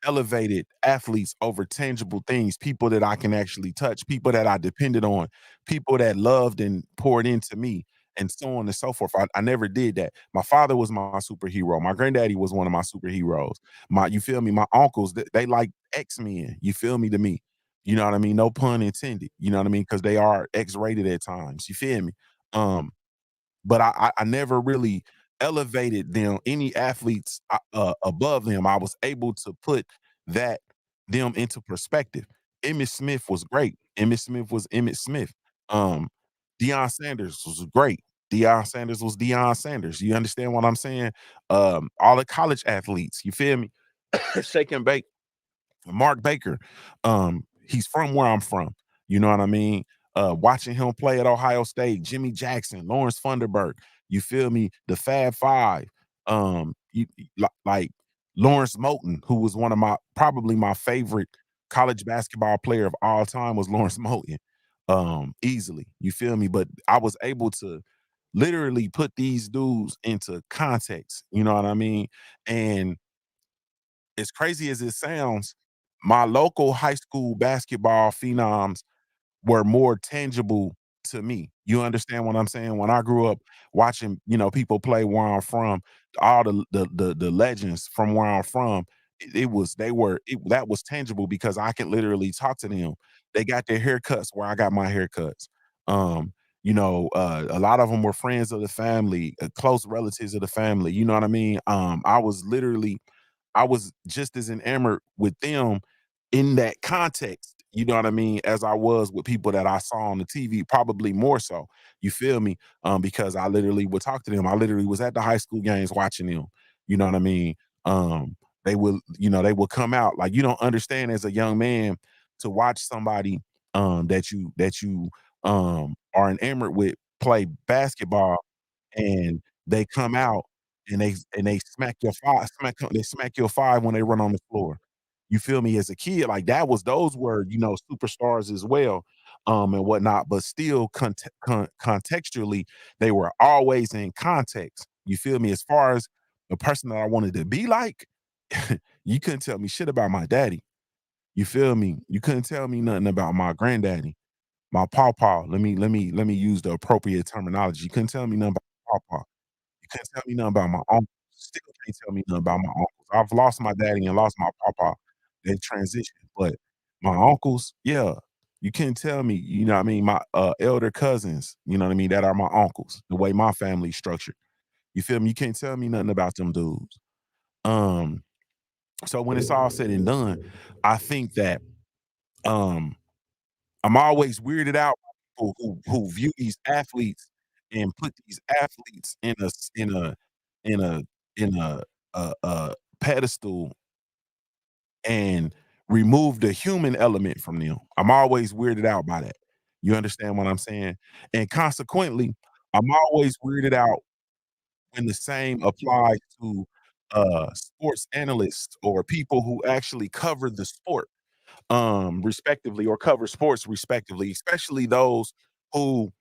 elevated athletes over tangible things, people that I can actually touch, people that I depended on, people that loved and poured into me, and so on and so forth. I never did that. My father was my superhero. My granddaddy was one of my superheroes. You feel me? My uncles, they like X-Men. You feel me? To me, you know what I mean? No pun intended. You know what I mean? Because they are X-rated at times. You feel me? Um, but I never really elevated them, any athletes above them. I was able to put that them into perspective. Emmitt Smith was great. Emmitt Smith was Emmitt Smith. Um, Deion Sanders was great. Deion Sanders was Deion Sanders. You understand what I'm saying? All the college athletes, you feel me? Shake and bake. Mark Baker, he's from where I'm from. You know what I mean? Watching him play at Ohio State, Jimmy Jackson, Lawrence Funderburk, you feel me? The Fab Five, like Lawrence Moulton, who was one of my probably my favorite college basketball player of all time was Lawrence Moulton, easily. You feel me? But I was able to literally put these dudes into context. You know what I mean? And as crazy as it sounds, my local high school basketball phenoms were more tangible to me. You understand what I'm saying? When I grew up watching, people play where I'm from, all the legends from where I'm from, it was they were that was tangible because I can literally talk to them. They got their haircuts where I got my haircuts. Um, a lot of them were friends of the family, close relatives of the family. You know what I mean? I was just as enamored with them in that context, you know what I mean, as I was with people that I saw on the TV, probably more so. You feel me? Because I literally would talk to them. I literally was at the high school games watching them. You know what I mean? They would come out like you don't understand as a young man to watch somebody that you are enamored with play basketball and they come out and they smack your 5 when they run on the floor. You feel me? As a kid, like, those were, superstars as well, and whatnot, but still contextually, they were always in context. You feel me? As far as the person that I wanted to be like, you couldn't tell me shit about my daddy. You feel me? You couldn't tell me nothing about my granddaddy, my pawpaw. Let me use the appropriate terminology. You couldn't tell me nothing about papa. You couldn't tell me nothing about my uncle. Still can't tell me nothing about my uncles. I've lost my daddy and lost my papa. They transitioned, but my uncles, yeah, you can't tell me, you know what I mean, my, elder cousins, you know what I mean, that are my uncles, the way my family's structured. You feel me? You can't tell me nothing about them dudes. Um, so when it's all said and done, I think that, um, I'm always weirded out by people who view these athletes and put these athletes in a s in a in a pedestal and remove the human element from them. I'm always weirded out by that. You understand what I'm saying? And consequently, I'm always weirded out when the same applies to sports analysts or people who actually cover the sport respectively, or cover sports respectively, especially those who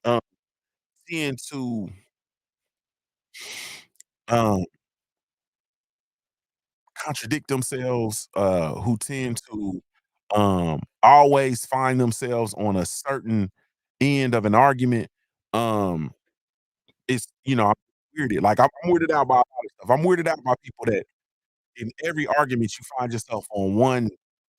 um tend to um contradict themselves, who tend to always find themselves on a certain end of an argument. Um, it's, I'm weirded. Like, I'm weirded out by a lot of stuff. I'm weirded out by people that in every argument you find yourself on one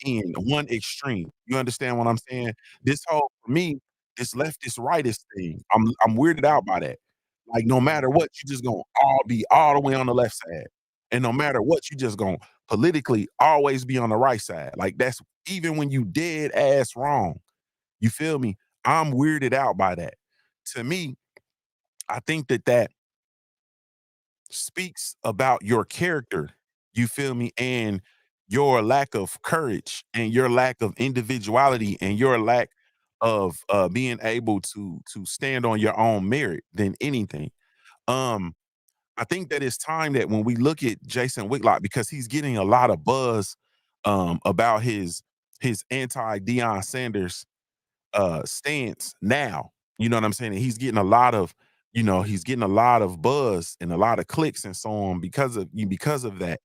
end, one extreme. You understand what I'm saying? This whole for me, this leftist rightist thing, I'm weirded out by that. Like, no matter what, you just gonna all be all the way on the left side. And no matter what, you just gonna politically always be on the right side. Like, that's even when you dead ass wrong. You feel me? I'm weirded out by that. To me, I think that speaks about your character, you feel me? And your lack of courage and your lack of individuality and your lack of being able to stand on your own merit than anything. Um, I think that it's time that when we look at Jason Whitlock, because he's getting a lot of buzz about his anti Deion Sanders stance now. You know what I'm saying? And he's getting a lot of, he's getting a lot of buzz and a lot of clicks and so on because of that.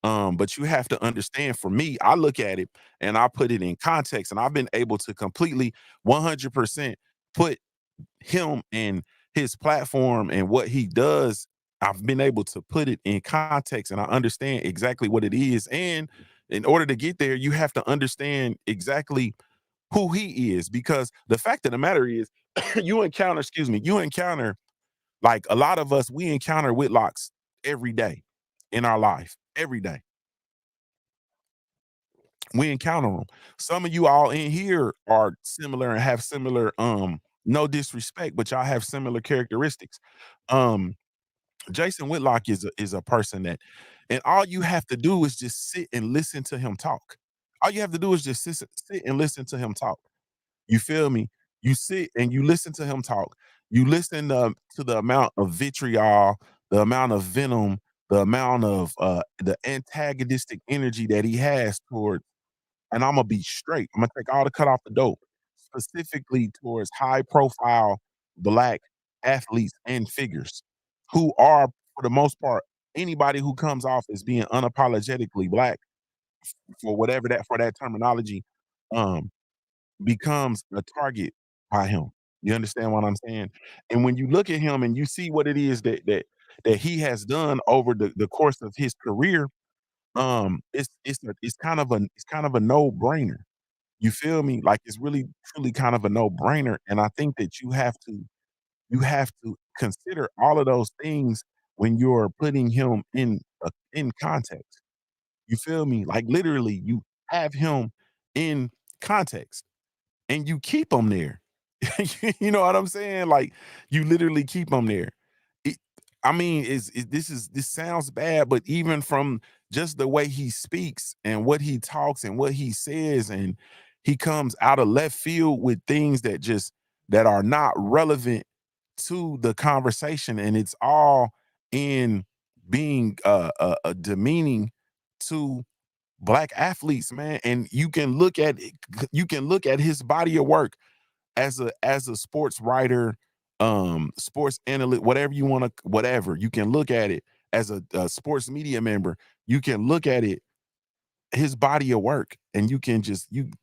But you have to understand, for me, I look at it and I put it in context, and I've been able to completely 100% put him and his platform and what he does. I've been able to put it in context and I understand exactly what it is. And in order to get there, you have to understand exactly who he is, because the fact of the matter is you encounter like a lot of us, we encounter Whitlocks every day in our life. Every day we encounter them. Some of you all in here are similar and have similar, no disrespect, but y'all have similar characteristics. Um, Jason Whitlock is a person that, and all you have to do is just sit and listen to him talk. All you have to do is just sit and listen to him talk. You feel me? You sit and you listen to him talk. You listen to the amount of vitriol, the amount of venom, the amount of the antagonistic energy that he has toward, and Imma be straight. Imma take all the cut off the dope, specifically towards high profile black athletes and figures who are, for the most part, anybody who comes off as being unapologetically black, for that terminology, um, becomes a target by him. You understand what I'm saying? And when you look at him and you see what it is that he has done over the course of his career, it's kind of a no-brainer. You feel me? Like, it's really truly kind of a no-brainer, and I think that you have to consider all of those things when you're putting him in context. You feel me? Like, literally, you have him in context and you keep them there. You know what I'm saying? Like, you literally keep them there. It, I mean, this sounds bad, but even from just the way he speaks and what he talks and what he says, and he comes out of left field with things that are not relevant to the conversation, and it's all in being demeaning to black athletes, man. And you can look at his body of work as a sports writer, sports analyst, whatever you want to, whatever. You can look at it as a sports media member. You can look at it, his body of work, and you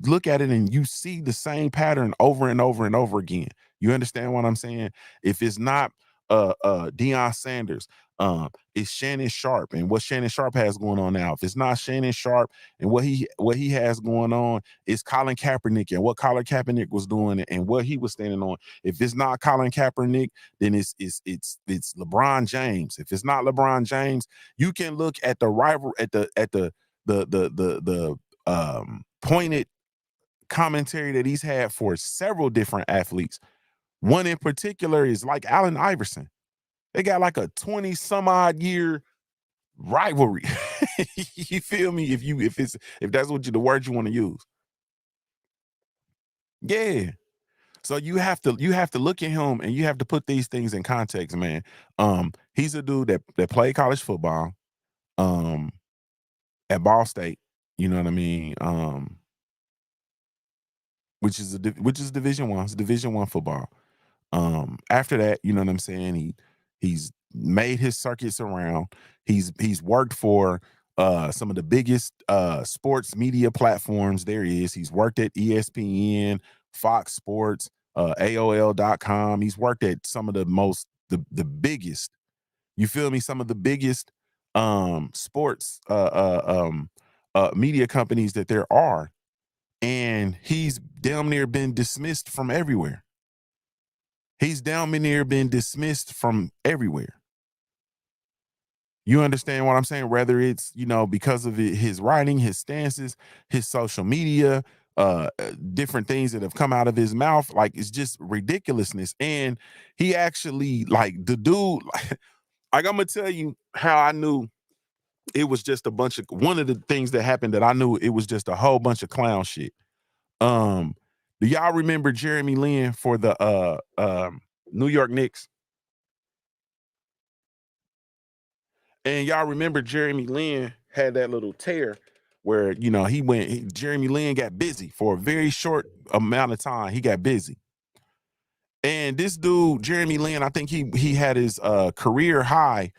look at it and you see the same pattern over and over and over again. You understand what I'm saying? If it's not Deion Sanders. It's Shannon Sharp and what Shannon Sharp has going on now. If it's not Shannon Sharp and what he has going on, it's Colin Kaepernick and what Colin Kaepernick was doing and what he was standing on. If it's not Colin Kaepernick, then it's LeBron James. If it's not LeBron James, you can look at the rival at the pointed commentary that he's had for several different athletes. One in particular is like Allen Iverson. They got like a 20 some odd year rivalry. You feel me? If that's the word you want to use. Yeah. So you have to look at him and you have to put these things in context, man. He's a dude that played college football at Ball State, you know what I mean? Which is Division 1, it's Division 1 football. After that, you know what I'm saying? He's made his circuits around. He's worked for some of the biggest sports media platforms there is. He's worked at ESPN, Fox Sports, AOL.com. He's worked at some of the biggest, you feel me? Some of the biggest sports media companies that there are. And he's damn near been dismissed from everywhere. He's damn near been dismissed from everywhere. You understand what I'm saying? Whether it's, because of his writing, his stances, his social media, different things that have come out of his mouth, like it's just ridiculousness. And he actually, like the dude, like I'm gonna tell you how I knew it was just one of the things that happened that I knew it was just a whole bunch of clown shit. Do y'all remember Jeremy Lin for the New York Knicks? And y'all remember Jeremy Lin had that little tear where, Jeremy Lin got busy for a very short amount of time. He got busy. And this dude, Jeremy Lin, I think he had his career high.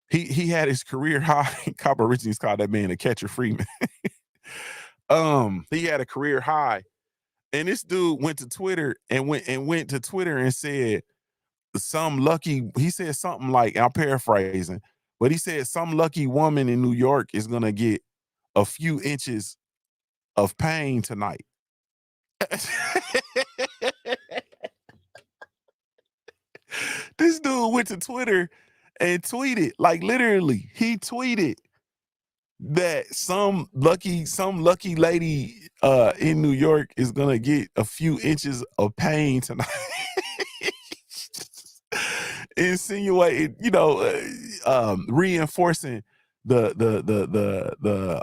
He had his career high. Copper Richards called that man a catcher Freeman. He had a career high. And this dude went to Twitter and said he said something like, I'm paraphrasing, but he said some lucky woman in New York is gonna get a few inches of pain tonight. This dude went to Twitter and tweeted, like literally, he tweeted that some lucky lady in New York is gonna get a few inches of pain tonight. Insinuating, reinforcing the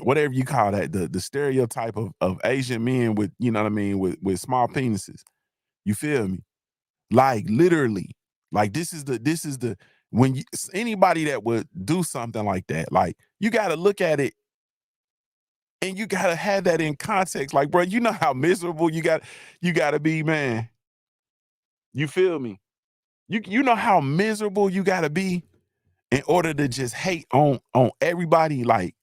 whatever you call that, the stereotype of Asian men with, you know what I mean, with small penises. You feel me? Like literally, like this is the when anybody that would do something like that, like you got to look at it and you got to have that in context. Like, bro, you know how miserable you got to be, man. You feel me? You know how miserable you got to be in order to just hate on everybody. Like,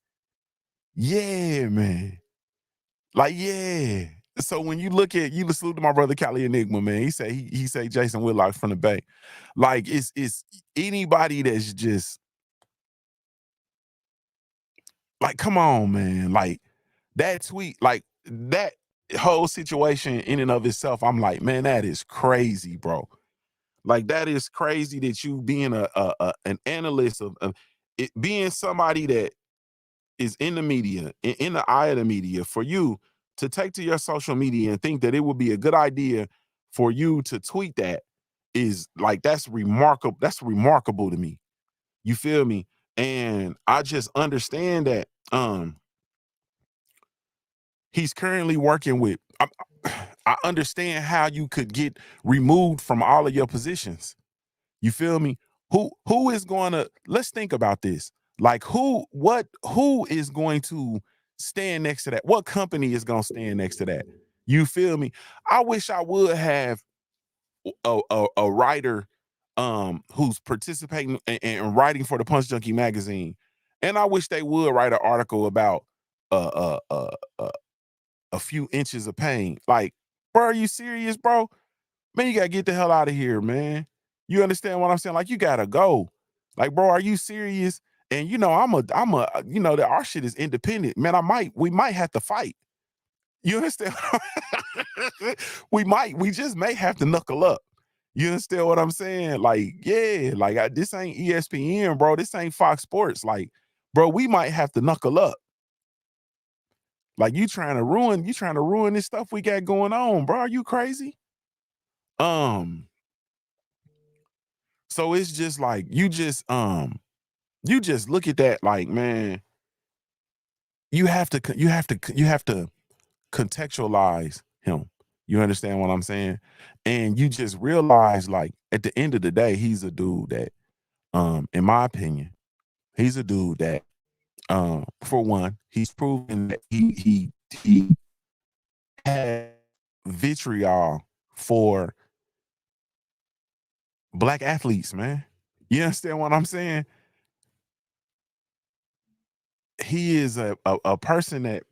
yeah, man. Like, yeah. So when you salute to my brother Cali Enigma, man. He say Jason Whitlock from the Bay. Like it's anybody that's just like, come on, man. Like that tweet, like that whole situation in and of itself, I'm like, man, that is crazy, bro. Like that is crazy that you being an analyst of it, being somebody that is in the media, in the eye of the media, for you to take to your social media and think that it would be a good idea for you to tweet that is like, that's remarkable. That's remarkable to me. You feel me? And I just understand that he's currently working with, I understand how you could get removed from all of your positions. You feel me? Who is going to, let's think about this. Like who is going to stand next to that? What company is going to stand next to that? You feel me? I wish I would have a writer who's participating and writing for the Punch Junkie magazine. And I wish they would write an article about a few inches of pain. Like Bro, are you serious, bro? Man, you gotta get the hell out of here, man. You understand what I'm saying? Like, you gotta go. Like, bro, are you serious? And you know that our shit is independent. Man, we might have to fight. You understand? We just may have to knuckle up. You understand what I'm saying? Like, yeah, like this ain't ESPN, bro. This ain't Fox Sports. Like, bro, we might have to knuckle up. Like, you trying to ruin this stuff we got going on, bro. Are you crazy? So it's just like you just look at that like, man, you have to contextualize him. You understand what I'm saying? And you just realize, like, at the end of the day, he's a dude that, in my opinion, he's a dude that, for one, he's proven that he had vitriol for black athletes, man. You understand what I'm saying? He is a person that,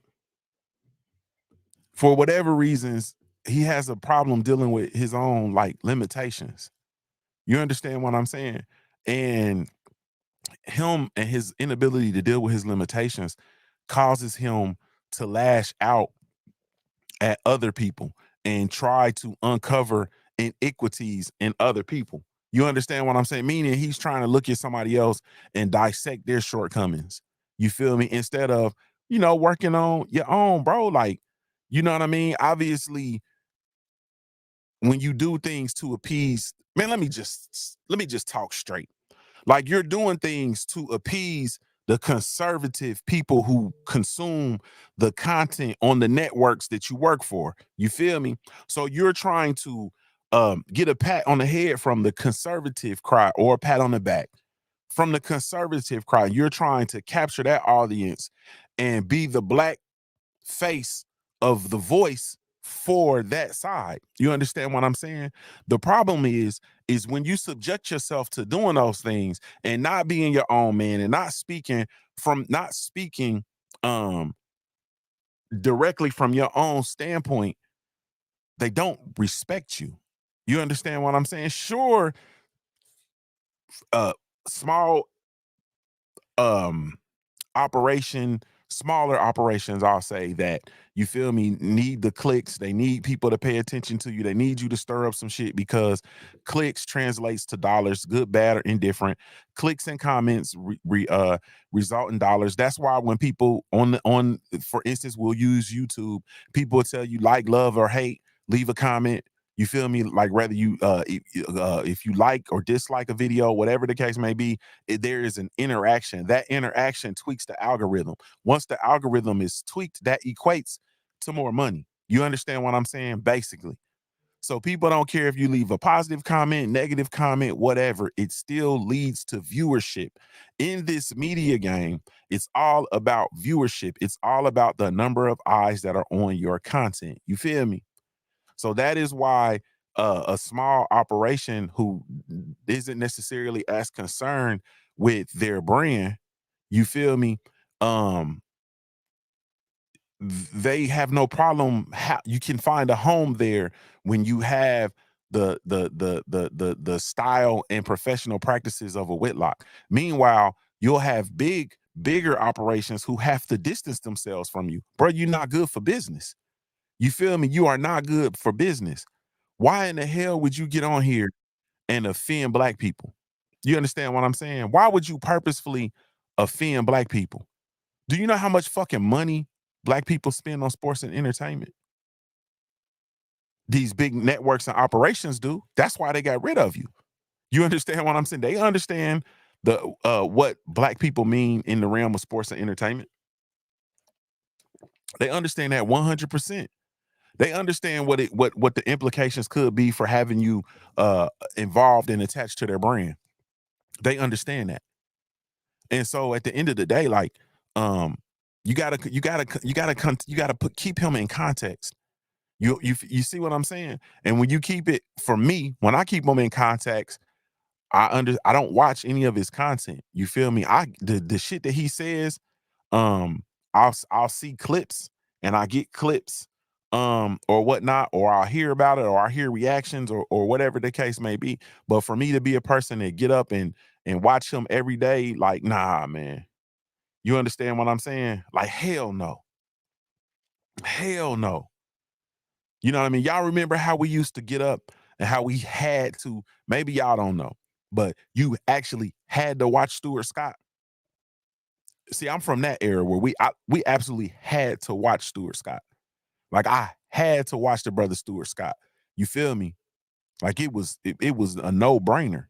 for whatever reasons, he has a problem dealing with his own like limitations. You understand what I'm saying? And him and his inability to deal with his limitations causes him to lash out at other people and try to uncover iniquities in other people. You understand what I'm saying? Meaning he's trying to look at somebody else and dissect their shortcomings. You feel me? Instead of, working on your own, bro. Like, you know what I mean? Obviously, when you do things to appease, man, let me just talk straight. Like, you're doing things to appease the conservative people who consume the content on the networks that you work for. You feel me? So you're trying to get a pat on the head from the conservative crowd, or a pat on the back from the conservative crowd. You're trying to capture that audience and be the black face of the voice for that side. You understand what I'm saying? The problem is when you subject yourself to doing those things and not being your own man and not speaking um directly from your own standpoint, they don't respect you. You understand what I'm saying? Sure, uh small um smaller operations, I'll say, that, you feel me, need the clicks. They need people to pay attention to you. They need you to stir up some shit, because clicks translates to dollars, good, bad, or indifferent. Clicks and comments result in dollars. That's why when people for instance, will use YouTube, people will tell you, like, love, or hate, leave a comment. You feel me? Like, whether if you like or dislike a video, whatever the case may be, there is an interaction. That interaction tweaks the algorithm. Once the algorithm is tweaked, that equates to more money. You understand what I'm saying? Basically. So people don't care if you leave a positive comment, negative comment, whatever. It still leads to viewership. In this media game, it's all about viewership. It's all about the number of eyes that are on your content. You feel me? So that is why a small operation who isn't necessarily as concerned with their brand, you feel me? Um, they have no problem. You can find a home there when you have the style and professional practices of a Whitlock. Meanwhile, you'll have bigger operations who have to distance themselves from you. Bro, you're not good for business. You feel me? You are not good for business. Why in the hell would you get on here and offend black people? You understand what I'm saying? Why would you purposefully offend black people? Do you know how much fucking money black people spend on sports and entertainment? These big networks and operations do. That's why they got rid of you. You understand what I'm saying? They understand what black people mean in the realm of sports and entertainment. They understand that 100%. They understand what the implications could be for having you involved and attached to their brand. They understand that. And so at the end of the day, like, you gotta keep him in context. You see what I'm saying? And when you keep it, for me, when I keep him in context, I don't watch any of his content. You feel me? The shit that he says, um, I'll see clips, and I get clips or whatnot, or I'll hear about it, or I hear reactions, or whatever the case may be. But for me to be a person that get up and watch him every day, like, nah, man. You understand what I'm saying? Like, hell no. Hell no. You know what I mean? Y'all remember how we used to get up and how we had to, maybe y'all don't know, but you actually had to watch Stuart Scott. See, I'm from that era where we absolutely had to watch Stuart Scott. Like, I had to watch the brother Stuart Scott. You feel me? Like, it was a no-brainer.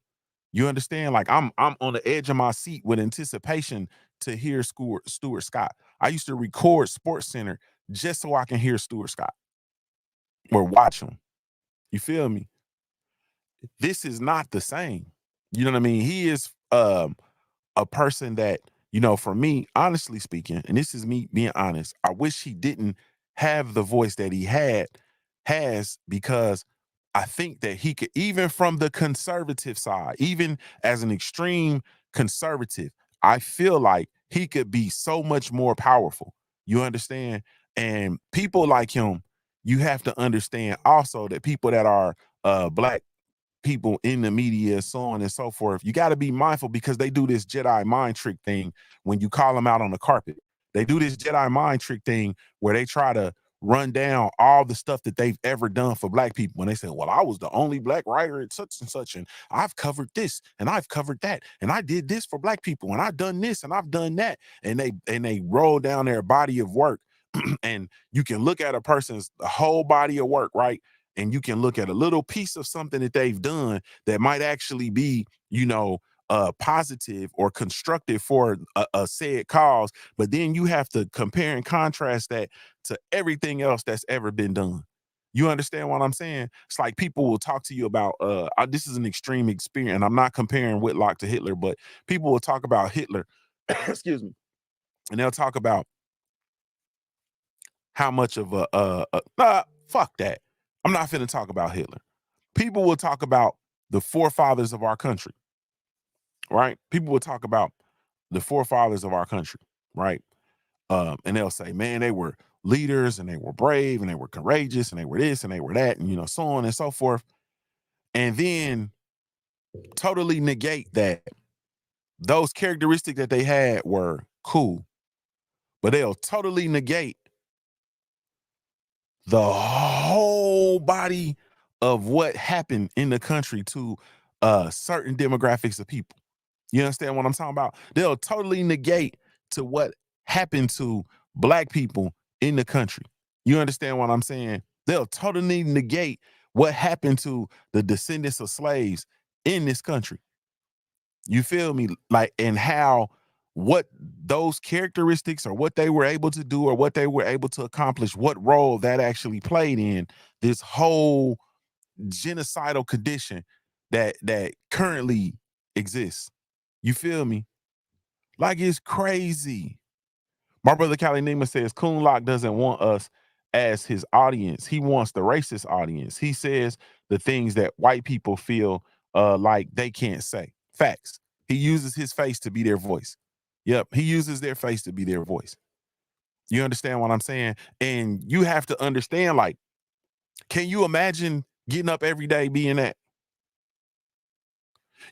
You understand? Like, I'm on the edge of my seat with anticipation to hear Stuart Scott. I used to record Sports Center just so I can hear Stuart Scott or watch him. You feel me? This is not the same. You know what I mean? He is a person that, for me, honestly speaking, and this is me being honest, I wish he didn't have the voice that he has, because I think that he could, even from the conservative side, even as an extreme conservative, I feel like he could be so much more powerful. You understand? And people like him, you have to understand also that people that are black people in the media, so on and so forth, you got to be mindful, because they do this Jedi mind trick thing when you call them out on the carpet. They do this Jedi mind trick thing where they try to run down all the stuff that they've ever done for black people. And they say, well, I was the only black writer at such and such, and I've covered this and I've covered that, and I did this for black people, and I've done this and I've done that. And they roll down their body of work. And you can look at a person's whole body of work, right? And you can look at a little piece of something that they've done that might actually be, positive or constructive for a said cause. But then you have to compare and contrast that to everything else that's ever been done. You understand what I'm saying? It's like people will talk to you about, this is an extreme experience, and I'm not comparing Whitlock to Hitler, but people will talk about Hitler, excuse me, and they'll talk about how much of fuck that. I'm not finna talk about Hitler. People will talk about the forefathers of our country, right? People will talk about the forefathers of our country, right? And they'll say, man, they were leaders, and they were brave, and they were courageous, and they were this and they were that, and so on and so forth. And then totally negate that those characteristics that they had were cool, but they'll totally negate the whole body of what happened in the country to certain demographics of people. You understand what I'm talking about? They'll totally negate to what happened to black people in the country. You understand what I'm saying? They'll totally negate what happened to the descendants of slaves in this country. You feel me? Like, and how what those characteristics, or what they were able to do, or what they were able to accomplish, what role that actually played in this whole genocidal condition that currently exists. You feel me? Like, it's crazy. My brother Cali Nima says Coonlock doesn't want us as his audience. He wants the racist audience. He says the things that white people feel like they can't say. Facts. He uses his face to be their voice. Yep, he uses their face to be their voice. You understand what I'm saying? And you have to understand, like, can you imagine getting up every day being that?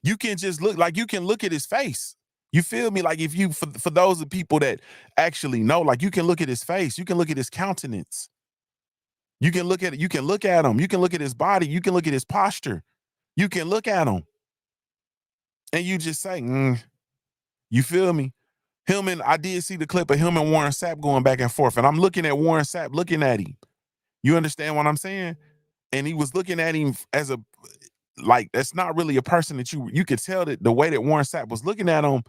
You can just look, like, you can look at his face. You feel me? Like, if you, for those of people that actually know, like, you can look at his face, you can look at his countenance. You can look at it, you can look at him, you can look at his body, you can look at his posture. You can look at him and you just say, you feel me? I did see the clip of him and Warren Sapp going back and forth, and I'm looking at Warren Sapp looking at him. You understand what I'm saying? And he was looking at him as a, like, that's not really a person that you could tell that the way that Warren Sapp was looking at him,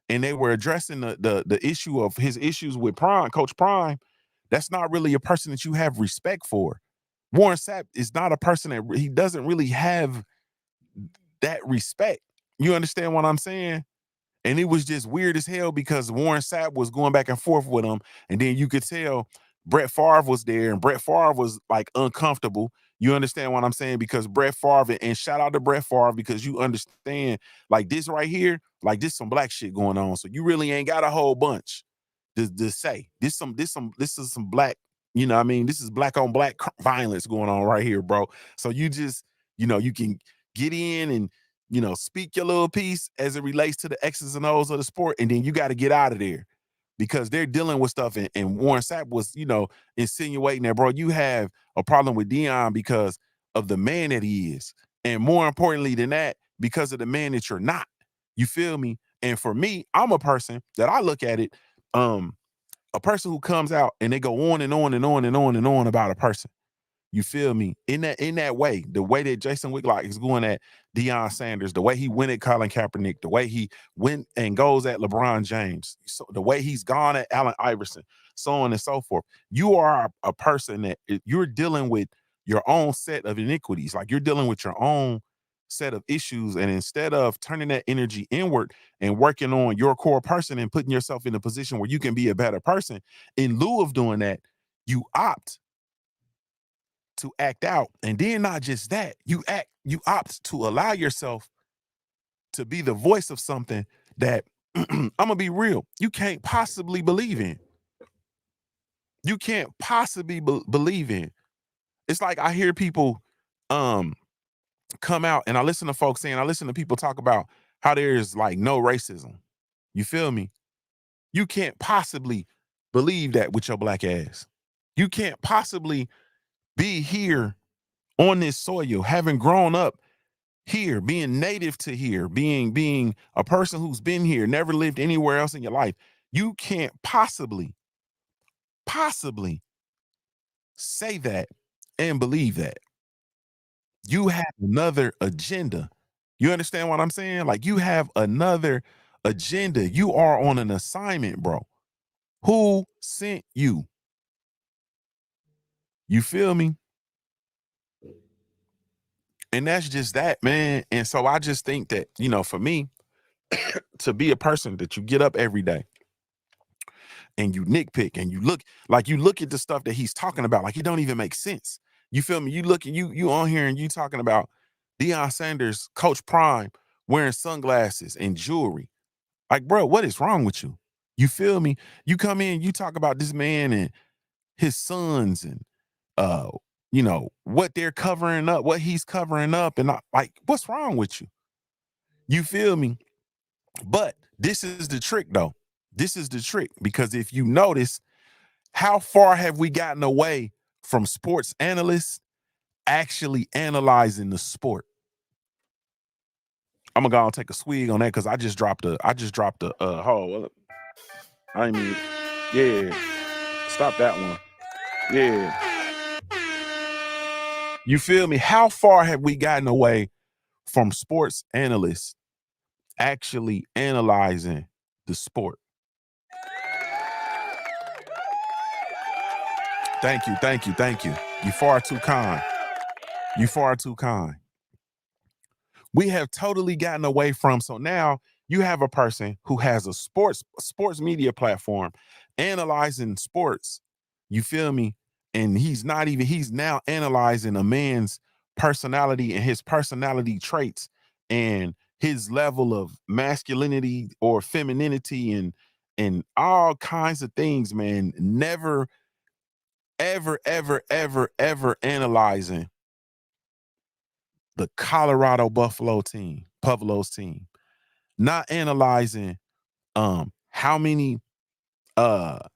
and they were addressing the issue of his issues with Prime, Coach Prime. That's not really a person that you have respect for. Warren Sapp is not a person that he doesn't really have that respect. You understand what I'm saying? And it was just weird as hell, because Warren Sapp was going back and forth with him. And then you could tell Brett Favre was there, and Brett Favre was like uncomfortable. You understand what I'm saying? Because Brett Favre, and shout out to Brett Favre, because you understand, like, this right here, like, this some black shit going on. So you really ain't got a whole bunch to say. This is some black You know what I mean? This is black on black violence going on right here, bro. So you just, you can get in and, speak your little piece as it relates to the X's and O's of the sport, and then you got to get out of there because they're dealing with stuff. And Warren Sapp was, insinuating that, bro, you have a problem with Deion because of the man that he is. And more importantly than that, because of the man that you're not. You feel me? And for me, I'm a person that I look at it, a person who comes out and they go on and on and on and on and on about a person. You feel me? In that way, the way that Jason Whitlock is going at Deion Sanders, the way he went at Colin Kaepernick, the way he went and goes at LeBron James, so the way he's gone at Allen Iverson, so on and so forth. You are a person that you're dealing with your own set of iniquities. Like you're dealing with your own set of issues. And instead of turning that energy inward and working on your core person and putting yourself in a position where you can be a better person, in lieu of doing that, you opt to act out. And then not just that, you opt to allow yourself to be the voice of something that I'm gonna be real, you can't possibly believe in. You can't possibly believe in. It's like I hear people come out and I listen to people talk about how there's like no racism. You feel me? You can't possibly believe that with your black ass. You can't possibly be here on this soil, having grown up here, being native to here, being a person who's been here, never lived anywhere else in your life. You can't possibly say that and believe that. You have another agenda. You understand what I'm saying? Like you have another agenda. You are on an assignment, bro. Who sent you? You feel me? And that's just that, man. And so I just think that, for me, to be a person that you get up every day and you nitpick and you look at the stuff that he's talking about, like it don't even make sense. You feel me? You look and you on here and you talking about Deion Sanders, Coach Prime, wearing sunglasses and jewelry. Like, bro, what is wrong with you? You feel me? You come in, you talk about this man and his sons and what they're covering up, what he's covering up, and like, what's wrong with you? You feel me? But this is the trick, though. This is the trick, because if you notice, how far have we gotten away from sports analysts actually analyzing the sport? I'm gonna go and take a swig on that because I just dropped a well, I mean, yeah, stop that one. Yeah. You feel me? How far have we gotten away from sports analysts actually analyzing the sport? Thank you. You far too kind. You far too kind. We have totally gotten away from, so now you have a person who has a sports media platform analyzing sports. You feel me? And he's now analyzing a man's personality and his personality traits and his level of masculinity or femininity and all kinds of things, man. Never, ever, ever, ever, ever analyzing the Colorado Buffalo's team, not analyzing how many 4-star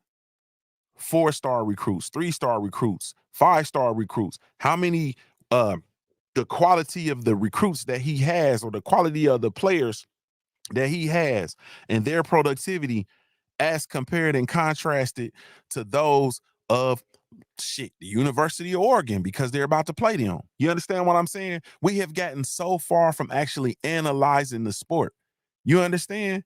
recruits, 3-star recruits, 5-star recruits, how many the quality of the recruits that he has or the quality of the players that he has and their productivity as compared and contrasted to those of the University of Oregon, because they're about to play them. You understand what I'm saying? We have gotten so far from actually analyzing the sport. You understand?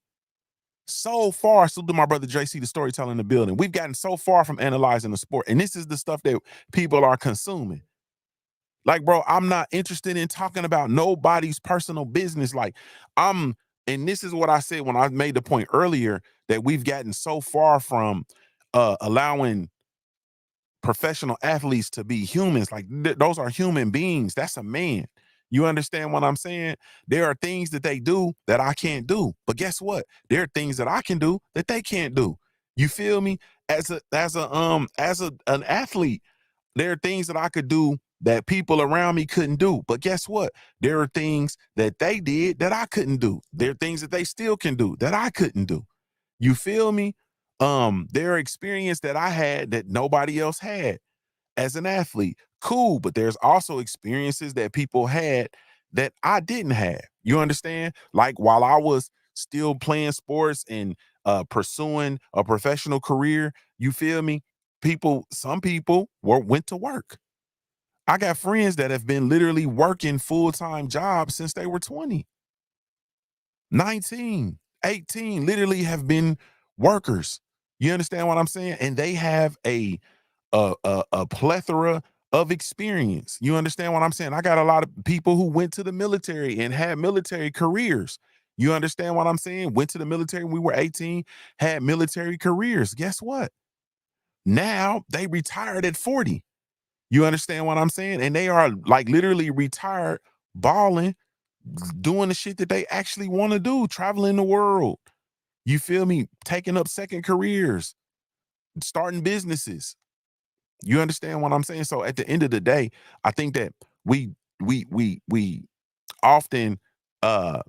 So far, salute to my brother JC, the storyteller in the building. We've gotten so far from analyzing the sport, and this is the stuff that people are consuming. Like, bro, I'm not interested in talking about nobody's personal business. Like, and this is what I said when I made the point earlier that we've gotten so far from allowing professional athletes to be humans. Like, those are human beings. That's a man. You understand what I'm saying? There are things that they do that I can't do. But guess what? There are things that I can do that they can't do. You feel me? as an athlete, there are things that I could do that people around me couldn't do. But guess what? There are things that they did that I couldn't do. There are things that they still can do that I couldn't do. You feel me? There are experience that I had that nobody else had as an athlete. Cool, but there's also experiences that people had that I didn't have. You understand? Like while I was still playing sports and pursuing a professional career, you feel me? Some people went to work. I got friends that have been literally working full-time jobs since they were 20, 19, 18, literally have been workers. You understand what I'm saying? And they have a plethora of experience. You understand what I'm saying? I got a lot of people who went to the military and had military careers. You understand what I'm saying? Went to the military when we were 18, had military careers. Guess what? Now they retired at 40. You understand what I'm saying? And they are like literally retired, balling, doing the shit that they actually want to do, traveling the world. You feel me? Taking up second careers, starting businesses. You understand what I'm saying? So at the end of the day, I think that we we often uh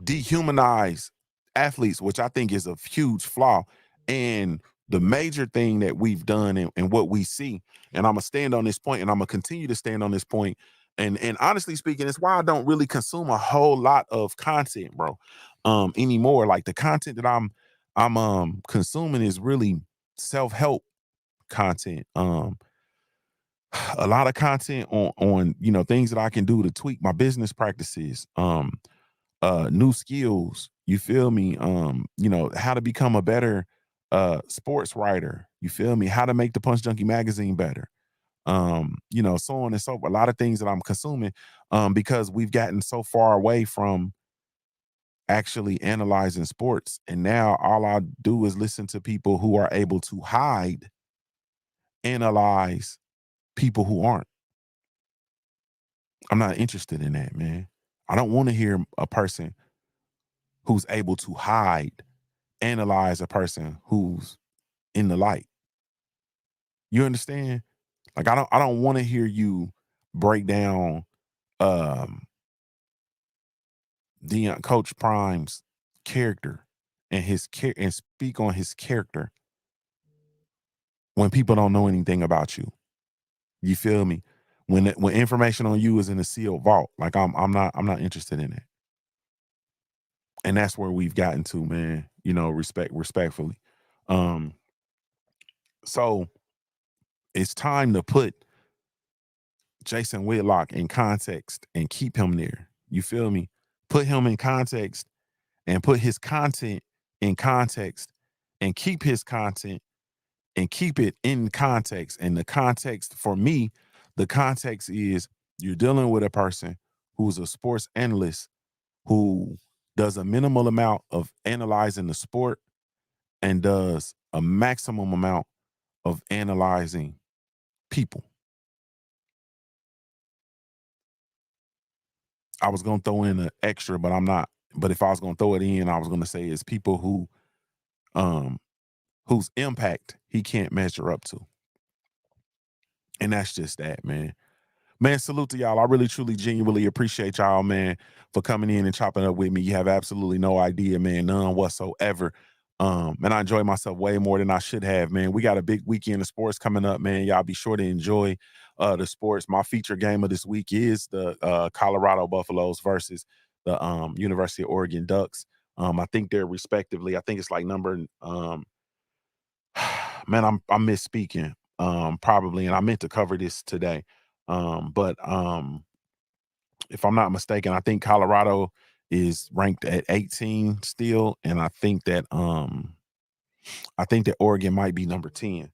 dehumanize athletes, which I think is a huge flaw. And the major thing that we've done and what we see, and I'm gonna stand on this point and I'm gonna continue to stand on this point. And honestly speaking, it's why I don't really consume a whole lot of content, bro, anymore. Like the content that I'm consuming is really self-help content. A lot of content on things that I can do to tweak my business practices, new skills, you feel me? How to become a better sports writer, you feel me? How to make the Punch Junkie magazine better. So on and so forth. A lot of things that I'm consuming because we've gotten so far away from actually analyzing sports. And now all I do is listen to people who are able to analyze people who aren't. I'm not interested in that, man. I don't want to hear a person who's able to analyze a person who's in the light. You understand? Like I don't want to hear you break down um Coach Prime's character and and speak on his character when people don't know anything about you. You feel me? When information on you is in a sealed vault, like I'm not interested in it. And that's where we've gotten to, man. Respectfully. Um, so it's time to put Jason Whitlock in context and keep him there. You feel me? Put him in context and put his content in context and keep his content and keep it in context. And the context for me, the context is you're dealing with a person who's a sports analyst who does a minimal amount of analyzing the sport and does a maximum amount of analyzing people. I was gonna throw in an extra, but I'm not. But if I was gonna throw it in, I was gonna say it's people um whose impact he can't measure up to. And that's just that, man. Man, salute to y'all. I really, truly, genuinely appreciate y'all, man, for coming in and chopping up with me. You have absolutely no idea, man, none whatsoever. And I enjoy myself way more than I should have, man. We got a big weekend of sports coming up, man. Y'all be sure to enjoy the sports. My feature game of this week is the Colorado Buffaloes versus the University of Oregon Ducks. I think they're respectively, I think it's like number man, I'm misspeaking. Probably, and I meant to cover this today. But if I'm not mistaken, I think Colorado is ranked at 18 still, and I think that Oregon might be number 10.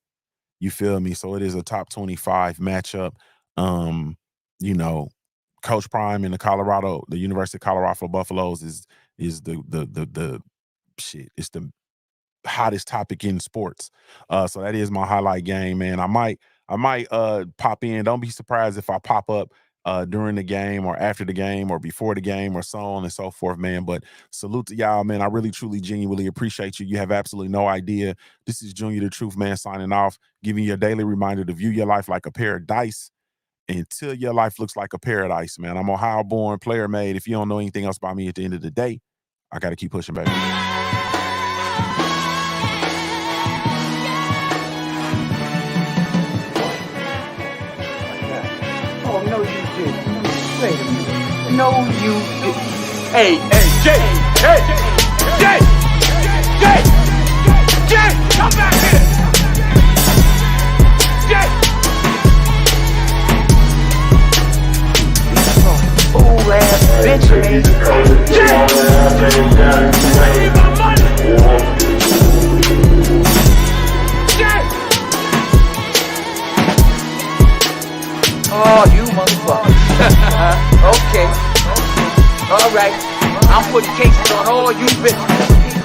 You feel me? So it is a top 25 matchup. Um, you know, Coach Prime in the University of Colorado Buffaloes is the shit. It's the hottest topic in sports. So that is my highlight game, man. I might pop in. Don't be surprised if I pop up during the game or after the game or before the game or so on and so forth, man. But salute to y'all, man. I really, truly, genuinely appreciate you. You have absolutely no idea. This is Junior the Truth, man, signing off, giving you a daily reminder to view your life like a pair of dice until your life looks like a paradise, man. I'm Ohio born, player made. If you don't know anything else about me at the end of the day, I got to keep pushing, baby. Oh, no, you didn't. Wait a minute. No, you didn't. Hey, Jay! Hey! Jay! Jay! Jay! Come back here! Jay! Fool ass bitch, man. Jay! Give me my money! Jay! Oh, you motherfucker. Okay. All right. I'm putting cases on all you bitches.